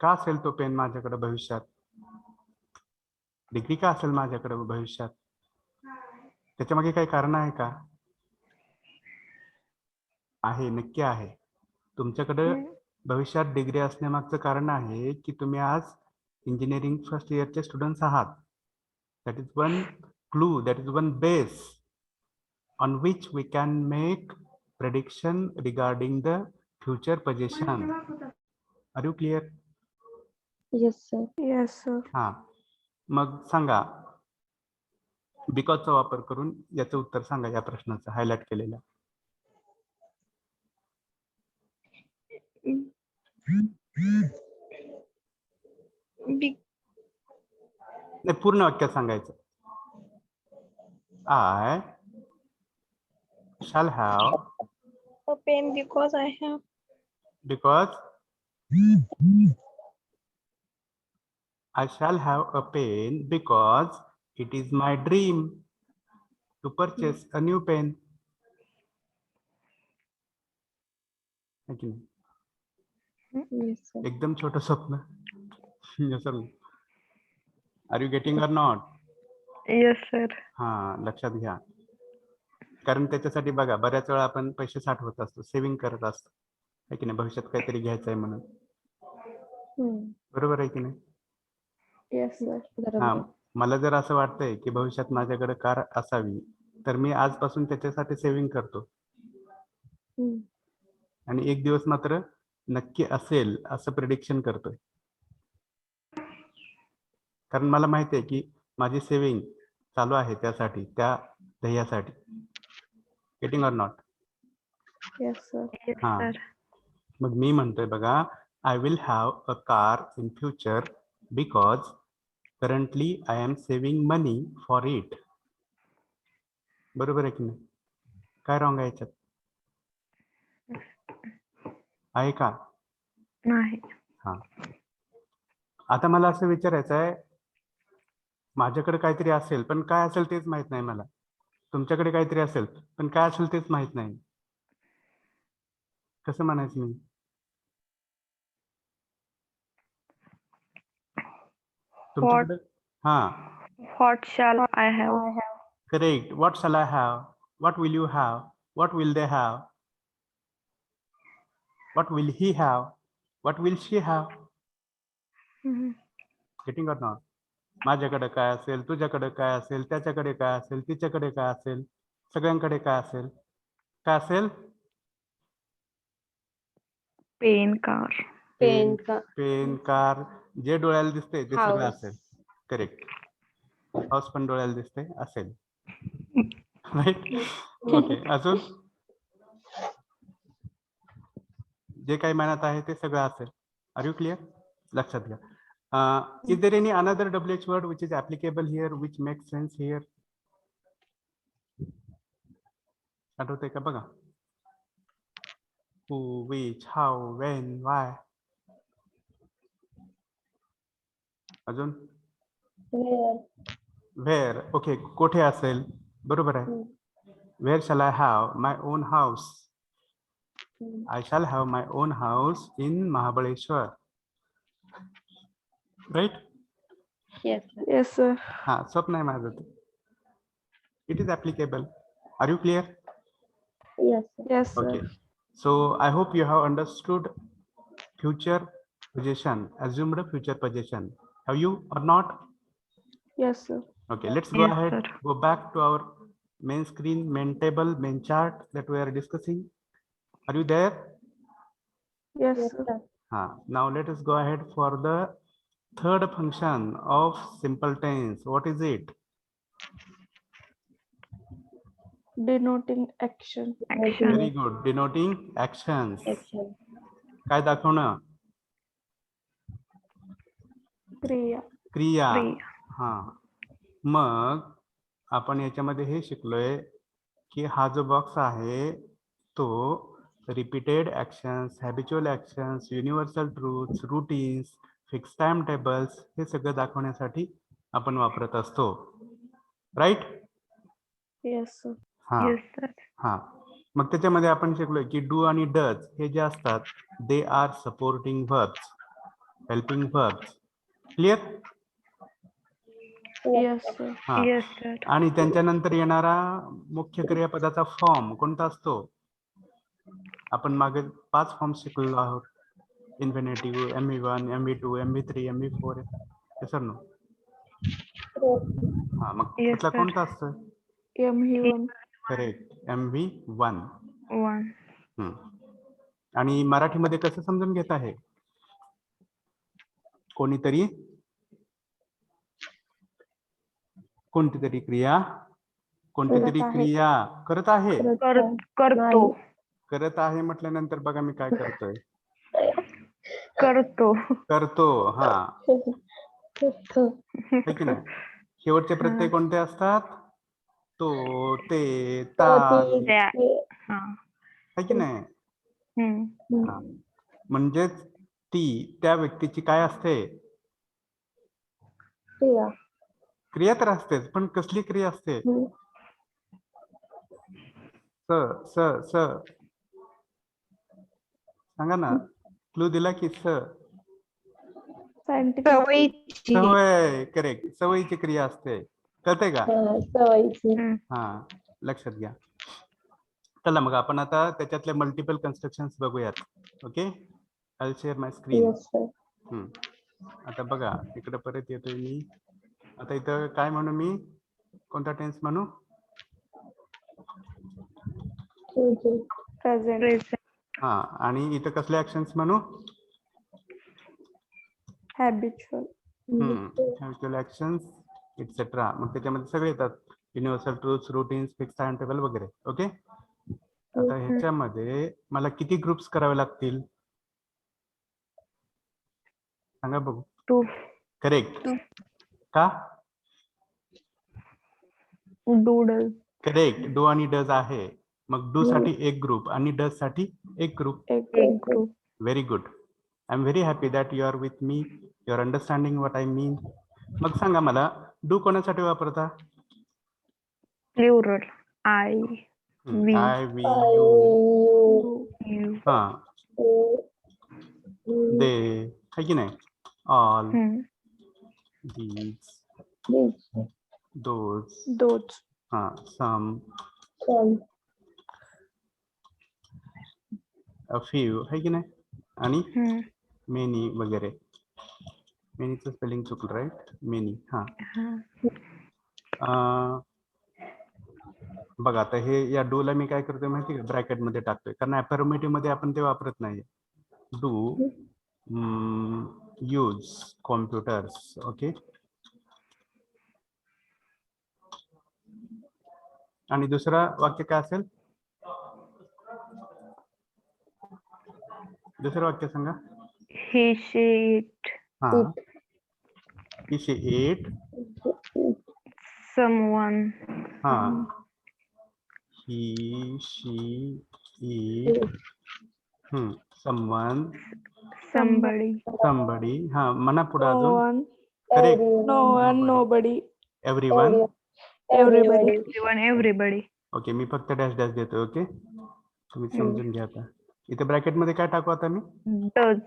का असेल तो पेन माझ्याकडे भविष्यात. डिग्री का असेल माझ्याकडे भविष्यात. त्याच्या मागे काही कारण आहे का? आहे, नक्की आहे. तुमच्याकडे भविष्यात डिग्री असण्यामागचं कारण आहे की तुम्ही आज इंजिनिअरिंग फर्स्ट इयरचे स्टुडंट्स आहात. That is one clue, that is one base on which we can make prediction regarding the future position. Are you clear? Yes, sir. Yes, sir. हा, मग सांगा, बिकॉजचा वापर करून याचं उत्तर सांगा या प्रश्नाचं हायलाइट केलेलं. नाही, पूर्ण वाक्यात सांगायचं. I shall have A pen because I have. because I shall have a pen because it is my dream to purchase a new pen. है की नाही? Yes, sir. एकदम छोटं स्वप्न. Are you getting or not? Yes, sir. हा, लक्षात घ्या. कारण त्याच्यासाठी बघा, बऱ्याच वेळा आपण पैसे साठवत असतो, सेव्हिंग करत असतो, है की नाही, भविष्यात काहीतरी घ्यायचं आहे म्हणून. बरोबर आहे की नाही? Yes, sir. हा, बरोबर. मला जर असं वाटतंय की भविष्यात माझ्याकडे कार असावी, तर मी आजपासून त्याच्यासाठी सेव्हिंग करतो. आणि एक दिवस मात्र नक्की असेल असं प्रिडिक्शन करतोय. कारण मला माहिती आहे की माझी सेव्हिंग चालू आहे त्यासाठी, त्या ध्येयासाठी. Getting or not? Yes, sir. Yes, हा, sir. मग मी म्हणतोय बघा, I will have a car in future because currently I am saving money for it. बरोबर आहे की नाही? काय रॉंग आहे याच्यात? आहे का? नाही. हा, आता मला असं विचारायचं आहे, माझ्याकडे काहीतरी असेल पण काय असेल तेच माहित नाही मला. तुमच्याकडे काहीतरी असेल पण काय असेल तेच माहित नाही. कसं म्हणायचं मी? तुमच्याकडे हा, What shall I have? Correct. What shall I have? What will you have? What will they have? What will he have? What will she have? Getting or not? माझ्याकडे काय असेल, तुझ्याकडे काय असेल, त्याच्याकडे काय असेल, तिच्याकडे काय असेल, सगळ्यांकडे काय असेल? काय असेल? Pen, car. Pen, car. Pen, car, जे डोळ्याला दिसते ते सगळं House. असेल. करेक्ट. हाऊस पण डोळ्याला दिसते असेल. राईट? ओके, अजून जे काही मनात आहे ते सगळं असेल. Are you clear? लक्षात घ्या. Is there any another WH word which is applicable here, which makes sense here? आठवतंय का बघा? Who, which, how, when, why. अजून Where. where. ओके, कोठे असेल? बरोबर आहे. Where shall I have my own house? I shall have my own house in Mahabaleshwar. Right? Yes, sir. Yes, sir. हा, स्वप्न आहे माझं ते. It is applicable. Are you clear? Yes, sir. Yes, sir. Okay. So I hope you have understood future position, assumed future position. Have you or not? Yes, sir. Okay, let's go Yes, ahead, sir. go back to our main screen, main table, main chart that we are discussing. Are you there? Yes, Yes, sir. sir. Now let us go ahead for the third function of simple tense. What is it? Denoting action. Action. Very good. Denoting actions. Action. काय दाखवणं? Kriya. क्रिया. Kriya. हा, मग आपण याच्यामध्ये हे शिकलोय की हा जो बॉक्स आहे तो repeated actions, habitual actions, universal truths, routines, fix time tables हे सगळं दाखवण्यासाठी आपण वापरत असतो. राईट? Yes, sir. हा Yes, sir. हा. मग त्याच्यामध्ये आपण शिकलोय की डू आणि डज हे जे असतात they are supporting verbs, helping verbs. Clear? Yes, sir. हा. Yes, sir. आणि त्यांच्यानंतर येणारा मुख्य क्रियापदाचा फॉर्म कोणता असतो? आपण मागे 5 फॉर्म शिकलेलो आहोत. Infinitive, MV1, MV2, MV3, MV4. Sir no. हा, मग Yes, त्यातला sir. कोणता असतं? MV1. Correct, MV1. 1. आणि मराठीमध्ये कसं समजून घेत आहे? कोणीतरी क्रिया कोणतीतरी करत आहे. क्रिया करत आहे. करतो. करत आहे म्हटल्यानंतर बघा मी काय करतोय. करतो. करतो. हा, है की नाही? शेवटचे प्रत्यय कोणते असतात? तो, ते, ता, त्या. हा. है की नाही? हम्म. हा. म्हणजेच ती त्या व्यक्तीची काय असते? क्रिया तर असतेच, पण कसली क्रिया असते? स स स सांगा ना. क्लू दिला की स. Scientific. सवयीची. सवय. करेक्ट, सवयीची क्रिया असते. कळते का? सवयीची. हा, लक्षात घ्या. चला मग आपण आता त्याच्यातले मल्टिपल कन्स्ट्रक्शन्स बघूयात. Okay, I will share my screen. Yes, sir. आता बघा इकडे परत येतोय मी. आता इथं काय म्हणू मी? कोणता टेन्स म्हणू? Present. हा, आणि इथं कसले ऍक्शन्स म्हणू? Habitual. Habitual actions etcetera. मग त्याच्यामध्ये सगळे येतात. Universal truths, routines, fix time table वगैरे. ओके. आता ह्याच्यामध्ये मला किती ग्रुप्स करावे लागतील? सांगा बघू. 2. करेक्ट. का? Doodle. करेक्ट, डू आणि डज आहे. मग डू साठी एक ग्रुप आणि डज साठी एक ग्रुप. एक group. Very good. I am very happy that you are with me. You are understanding what I mean. मग सांगा मला, डू कोणासाठी वापरता? Plural. I. We. I, we, you. You. हा, दे, है की नाही? All, these, those, Those. हा, सम, अ फ्यू, है की नाही? आणि मेनी वगैरे. मेनीचं स्पेलिंग चुकलं, राईट? मेनी. हा. बघा आता हे या डू ला मी काय करतोय माहिती का? ब्रॅकेट मध्ये टाकतोय, कारण अफर्मेटिव्ह मध्ये आपण ते वापरत नाही. Do use computers. ओके. आणि दुसरं वाक्य काय असेल? दुसरं वाक्य सांगा. He, she, it. हा, he, she, it. Someone. हा, he, she, it. someone, Somebody. somebody. हा, म्हणा पुढे No अजून. one. करेक्ट. No one. Nobody. Everyone. Everybody. Everyone. Everybody. Okay, मी फक्त डॅश डॅश देतो. ओके, तुम्ही समजून घ्या. आता इथे ब्रॅकेट मध्ये काय टाकू आता मी? Does.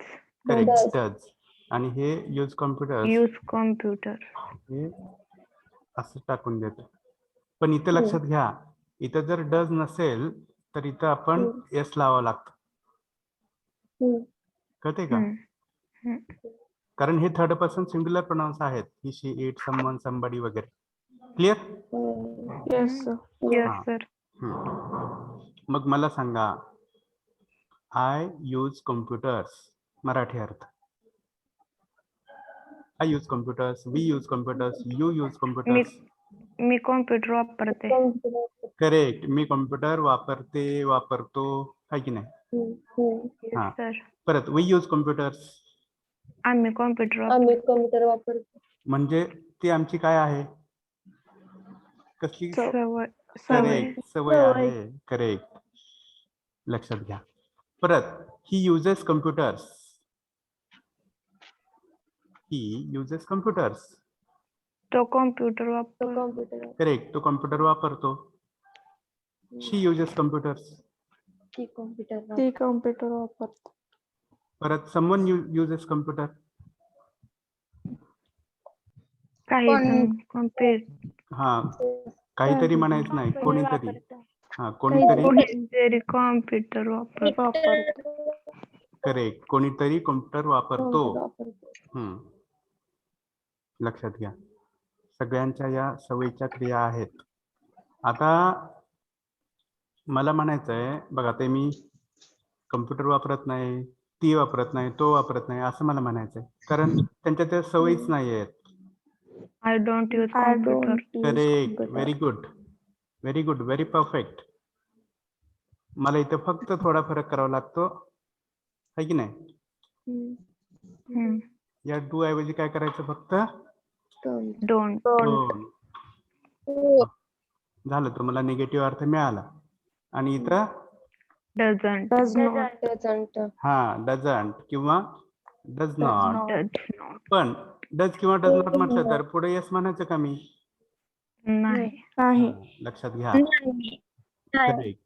Correct, does. आणि हे यूज कॉम्प्युटर Use computer. हे असं टाकून देतो. पण इथं लक्षात घ्या, इथं जर डज नसेल तर इथं आपण एस लावावं लागतं. कळते का? कारण हे थर्ड पर्सन सिंग्युलर प्रोनाउन्स आहेत. ही, शी, इट, समवन, समबडी वगैरे. Clear? Yes, sir. Yes, sir. मग मला सांगा, आय यूज कॉम्प्युटर्स मराठी अर्थ. I use computers, we use computers, you use computers. मी कॉम्प्युटर वापरते. करेक्ट, मी कॉम्प्युटर वापरते, वापरतो, है की नाही? हा. Sir. परत वी यूज कॉम्प्युटर्स. आम्ही कॉम्प्युटर आम्ही कॉम्प्युटर वापरतो. म्हणजे ती आमची काय आहे? कसली सवय करेक्ट सवय आहे करेक्ट लक्षात घ्या परत ही युजेस कम्प्युटर्स तो कॉम्प्युटर तो वापर कॉम्प्युटर करेक्ट तो कॉम्प्युटर वापरतो शी युजेस कम्प्युटर्स ती कॉम्प्युटर ती कॉम्प्युटर वापरते परत समवन युजेस कम्प्युटर काही जण कॉम्प्युटर हा काहीतरी म्हणायचं नाही कोणीतरी हा काहीतरी कोणीतरी कॉम्प्युटर वापरतो करेक्ट कोणीतरी कॉम्प्युटर वापरतो वापरतो लक्षात घ्या सगळ्यांच्या या सवयीच्या क्रिया आहेत आता मला म्हणायचंय बघा ते मी कम्प्युटर वापरत नाही ती वापरत नाही तो वापरत नाही असं मला म्हणायचंय कारण त्यांच्या त्या सवयीच नाही आहेत I don't use I computer don't correct very good very perfect मला इथं फक्त थोडा फरक करावा लागतो है की नाही या डू ऐवजी काय करायचं फक्त डोंट दोन झालं तुम्हाला निगेटिव्ह अर्थ मिळाला आणि इथं डझंट डज नॉट हा डझंट किंवा डज नॉट डज नॉट पण डज किंवा डज नॉट म्हटलं तर पुढे येस म्हणायचं का मी नाही नाही लक्षात घ्या correct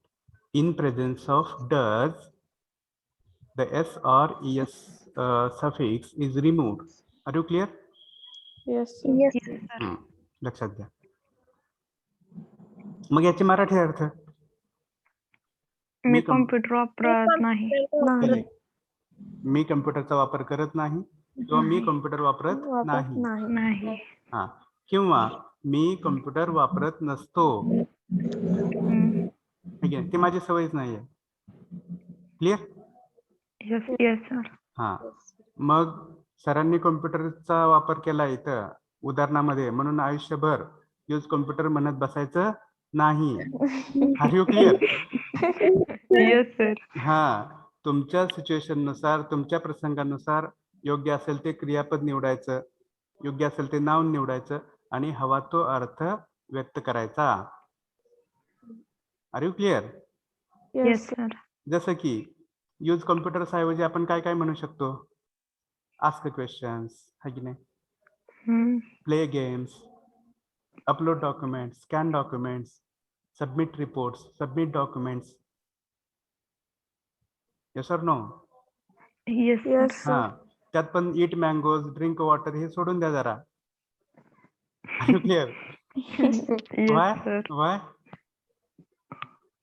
in presence of does the s or es suffix is removed are you clear yes लक्षात घ्या मग याचे मराठी अर्थ मी कॉम्प्युटर वापरत नाही Correct. मी कम्प्युटरचा वापर करत नाही किंवा मी कम्प्युटर वापरत नाही नाही हा किंवा मी कम्प्युटर वापरत नसतो ठीक आहे ती माझी सवयच नाहीये क्लिअर येस येस सर हा मग सरांनी कम्प्युटरचा वापर केला इथं उदाहरणामध्ये म्हणून आयुष्यभर यूज कम्प्युटर म्हणत बसायचं नाही are you clear yes sir हा तुमच्या सिच्युएशन नुसार तुमच्या प्रसंगानुसार योग्य असेल ते क्रियापद निवडायचं योग्य असेल ते नाउन निवडायचं आणि हवा तो अर्थ व्यक्त करायचा are you clear yes sir जसं की यूज कम्प्युटर्स ऐवजी आपण काय काय म्हणू शकतो आस्क क्वेश्चन्स है की नाही play games upload documents scan documents submit reports submit documents yes और नो येस हा त्यात पण ईट मँगोज ड्रिंक वॉटर हे सोडून द्या जरा clear why sir why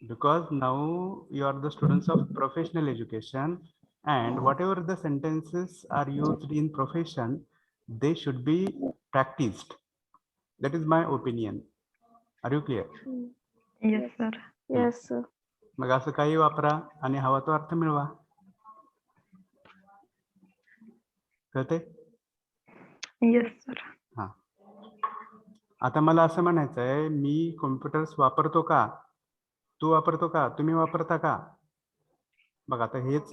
because now you are the students of professional education and whatever the sentences are used in profession they should be practiced that is my opinion are you clear yes sir yes मग असं काही वापरा आणि हवा तो अर्थ मिळवा कळते येस सर हा आता मला असं म्हणायचं आहे मी कॉम्प्युटर्स वापरतो का तू वापरतो का तुम्ही वापरता का बघा आता हेच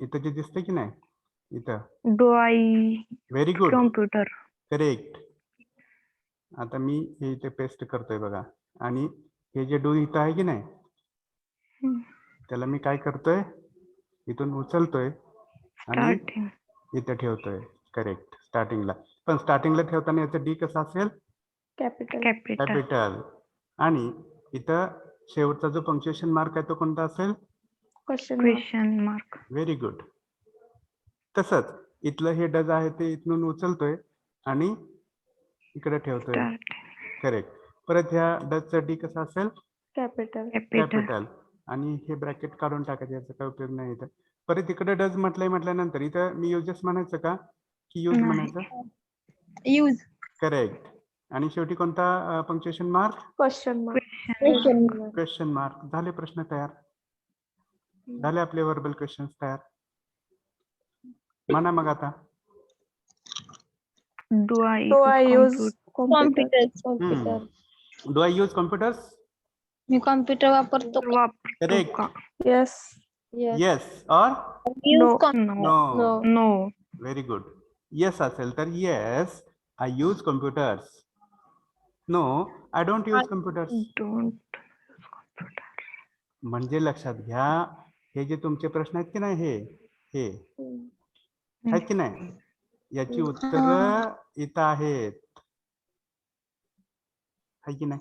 इथं जे दिसतंय की नाही इथं do I very good computer correct आता मी हे इथे पेस्ट करतोय बघा आणि हे जे डू इथं आहे की नाही त्याला मी काय करतोय इथून उचलतोय आणि स्टार्टिंग इथे ठेवतोय करेक्ट स्टार्टिंगला पण स्टार्टिंगला ठेवताना याचं डी कसं असेल कॅपिटल कॅपिटल आणि इथं शेवटचा जो पंक्च्युएशन मार्क आहे तो कोणता असेल क्वेश्चन मार्क व्हेरी गुड तसंच इथलं हे डज आहे ते इथून उचलतोय आणि इकडे ठेवतोय करेक्ट परत ह्या डजचं डी कसं असेल कॅपिटल कॅपिटल आणि हे ब्रॅकेट काढून टाकायचं याचा काय उपयोग नाही इथं परत इकडे डज म्हटल्यानंतर इथं मी युजेस म्हणायचं का की यूज म्हणायचं यूज करेक्ट आणि शेवटी कोणता punctuation mark question mark question mark झाले प्रश्न तयार झाले आपले वर्बल क्वेश्चन्स तयार म्हणा मग आता do I use computer do I use computers मी कॉम्प्युटर वापरतो करेक्ट येस येस और no no very good yes असेल तर yes I use computers no I don't use computers. Don't. म्हणजे लक्षात घ्या, हे जे तुमचे प्रश्न आहेत की नाही, हे आहेत की नाही, याची उत्तर इथं आहेत, आहे की नाही?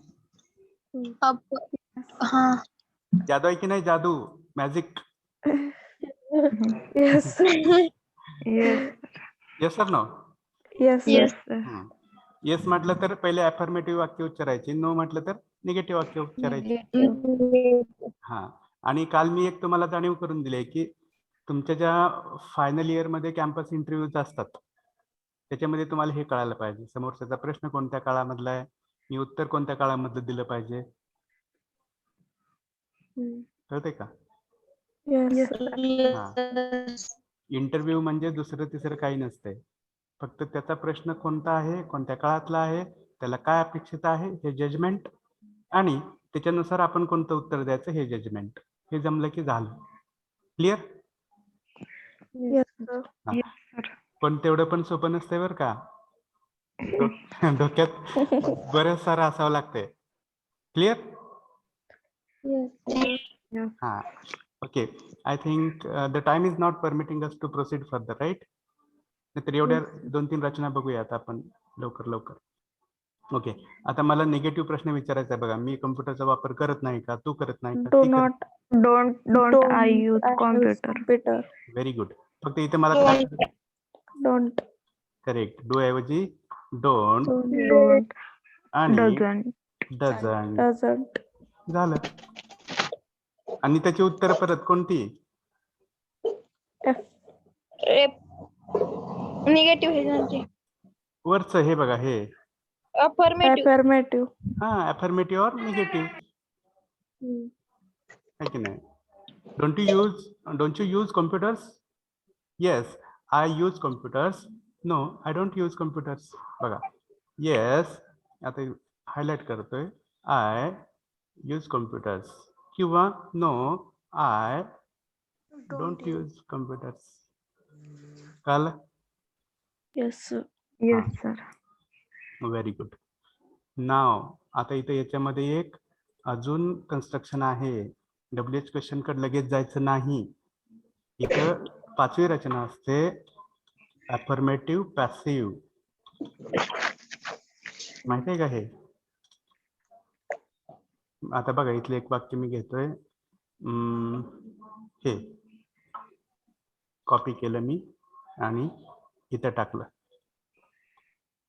जादू आहे की नाही, जादू, magic. Yes. Yes. Yes sir no? Yes. Yes, sir. Yes म्हटलं तर पहिले अफर्मेटिव्ह वाक्य उच्चारायचे, नो म्हटलं तर निगेटिव्ह वाक्य उच्चारायचे. हा, आणि काल मी एक तुम्हाला जाणीव करून दिली आहे की तुमच्या ज्या फायनल इयर मध्ये कॅम्पस इंटरव्ह्यूज असतात त्याच्यामध्ये तुम्हाला हे कळायला पाहिजे, समोरचा प्रश्न कोणत्या काळामधला आहे, मी उत्तर कोणत्या काळामधलं दिलं पाहिजे. कळतंय का? Yes. हा, इंटरव्ह्यू म्हणजे दुसरं तिसरं काही नसतंय, फक्त त्याचा प्रश्न कोणता आहे, कोणत्या काळातला आहे, त्याला काय अपेक्षित आहे हे जजमेंट, आणि त्याच्यानुसार आपण कोणतं उत्तर द्यायचं हे जजमेंट. हे जमलं की झालं. Clear? Yes, sir. Yes, sir. पण तेवढं पण सोपं नसतंय बरं का, डोक्यात बरंच सारं असावं लागतंय. क्लिअर? Yes. हा, okay. I think the time is not permitting us to proceed further, right? नाहीतर एवढ्या 2-3 रचना बघूयात आपण लवकर लवकर. ओके, आता मला निगेटिव्ह प्रश्न विचारायचा आहे बघा. मी कम्प्युटरचा वापर करत नाही का, तू करत नाही का, Do ती करत. not. Don't I use I use computer? computer. Very good. फक्त इथे मला काय, Don't. करेक्ट, डू ऐवजी डोंट Don't. आणि Doesn't. डझंट. Doesn't. झालं. आणि त्याची उत्तर परत कोणती? F. निगेटिव्ह हे वरचं हे बघा, हे अफर्मेटिव्ह. Affirmative. हा, अफर्मेटिव्ह और निगेटिव्ह, है की नाही? Don't you use computers? Yes, I use computers. No, I don't use computers. बघा, येस, आता हायलाइट करतोय, आय यूज कम्प्युटर्स, किंवा no, I don't use computers. कळलं? Yes, sir. Yes, sir. Very good. Now, आता इथं याच्यामध्ये एक अजून कन्स्ट्रक्शन आहे. WH क्वेश्चन कडे लगेच जायचं नाही. इथं 5वी रचना असते, अफर्मेटिव्ह पॅसिव्ह. माहिती आहे का हे? आता बघा, इथले एक वाक्य मी घेतोय, हे कॉपी केलं मी आणि इथं टाकलं.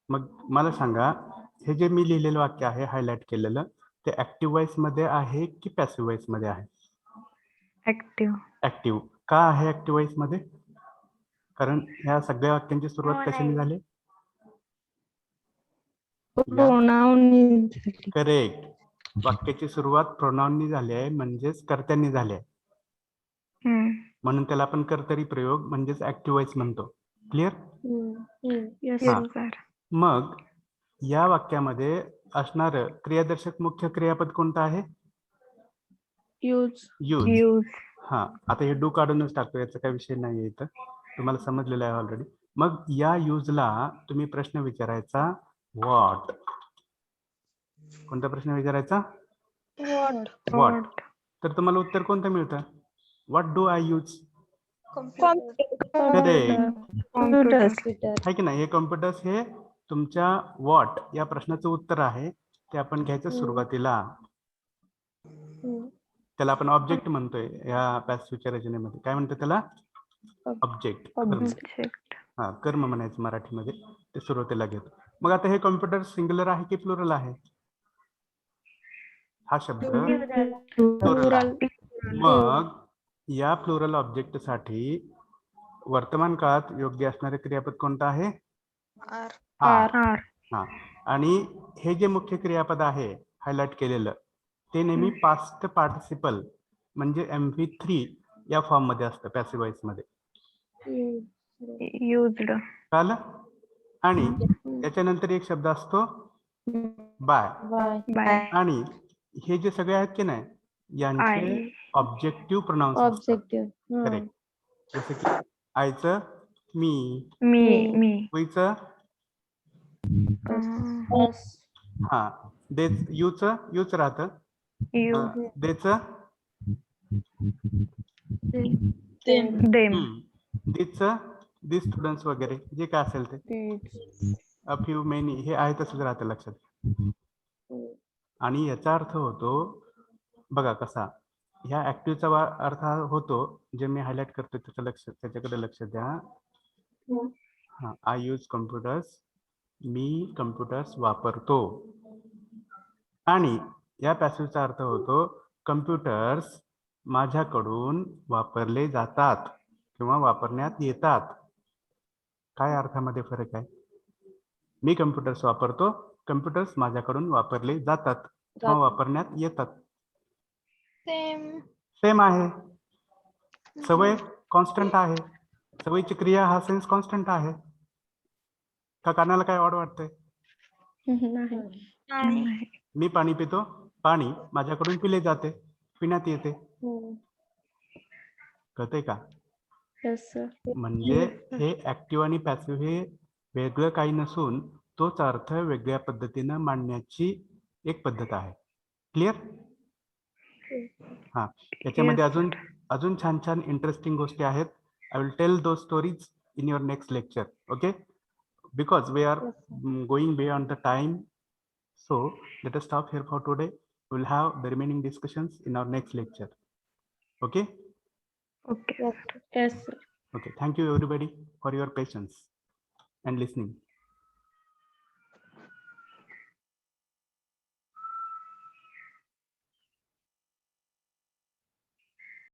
मग मला सांगा, हे जे मी लिहिलेलं वाक्य आहे हायलाइट केलेलं, ते ऍक्टिव्ह वॉइस मध्ये आहे की पॅसिव्ह वॉइस मध्ये आहे? Active. ऍक्टिव्ह. का आहे ऍक्टिव्ह वॉइस मध्ये? कारण ह्या सगळ्या वाक्यांची सुरुवात कशाने झाली? Pronoun is correct. वाक्याची सुरुवात प्रोनाउननी झाली आहे, म्हणजेच कर्त्यांनी झाली आहे. म्हणून त्याला आपण कर्तरी प्रयोग म्हणजेच ऍक्टिव्ह वॉइस म्हणतो. क्लिअर? Yes, हा. sir. मग या वाक्यामध्ये असणार क्रियादर्शक मुख्य क्रियापद कोणतं आहे? Use. यूज. Use. हा, आता हे डू काढूनच टाकतो, याचा काही विषय नाही इथं, तुम्हाला समजलेलं आहे ऑलरेडी. मग या यूजला तुम्ही प्रश्न विचारायचा, व्हॉट. कोणता प्रश्न विचारायचा? व्हॉट. तर तुम्हाला उत्तर कोणतं मिळतं? What do I use? Correct, Computer. आहे की नाही? हे कॉम्प्युटर्स हे तुमच्या व्हॉट या प्रश्नाचं उत्तर आहे. ते आपण घ्यायचं सुरुवातीला. त्याला आपण ऑब्जेक्ट म्हणतोय या पॅसिव्हच्या रचनेमध्ये. काय म्हणतो त्याला? ऑब्जेक्ट. Object. हा, कर्म म्हणायचं मराठीमध्ये, ते सुरुवातीला घेतो. मग आता हे कॉम्प्युटर सिंग्युलर आहे की प्लुरल आहे? हा शब्द प्लुरल आहे. मग या प्लुरल ऑब्जेक्ट साठी वर्तमान काळात योग्य असणारे क्रियापद कोणतं आहे? आर. Are. हा, आणि हे जे मुख्य क्रियापद आहे हायलाइट केलेलं, ते नेहमी पास्ट पार्टिसिपल म्हणजे MV3 या फॉर्म मध्ये असतं, पॅसिव्ह वॉइस मध्ये. Used. कळलं? आणि त्याच्यानंतर एक शब्द असतो बाय. By. आणि हे जे सगळे आहेत की नाही, यांचे I. ऑब्जेक्टिव्ह प्रोनाउन्स असतात. Objective. करेक्ट. जसं की आयचं मी, Me. उईचं Uh, Yes. हा यूच राहतं. You, देच them, दी स्टुडंट्स वगैरे जे काय असेल ते अ फ्यू मेनी हे आहे तसंच राहतं लक्षात. आणि याचा अर्थ होतो बघा कसा, ह्या ऍक्टिव्हचा अर्थ हा होतो जे मी हायलाइट करतो त्याच्याकडे लक्ष द्या. हा I use computers, me computers वापरतो. आणि या पॅसिव्हचा अर्थ होतो कम्प्युटर्स माझ्याकडून वापरले जातात किंवा वापरण्यात येतात. काय अर्थामध्ये फरक आहे? मी कम्प्युटर्स वापरतो, कम्प्युटर्स माझ्याकडून वापरले जातात किंवा वापरण्यात येतात. सेम. सेम आहे. सवय कॉन्स्टंट आहे. सवयीची क्रिया हा सेन्स कॉन्स्टंट आहे. का कानाला काय ऑड वाटतंय? नाही. मी पाणी पितो, पाणी माझ्याकडून पिले जाते, पिण्यात येते. कळतंय का? Yes, sir. म्हणजे हे ऍक्टिव्ह आणि पॅसिव्ह हे वेगळं काही नसून तोच अर्थ वेगळ्या पद्धतीनं मांडण्याची एक पद्धत आहे. क्लिअर? हा याच्यामध्ये अजून छान छान इंटरेस्टिंग गोष्टी आहेत. I will tell those stories in your next lecture. Okay, because we are going beyond the time. So let us stop here for today. We will have the remaining discussions in our next lecture. Okay? okay. Yes, sir. Okay. Thank you everybody for your patience and listening.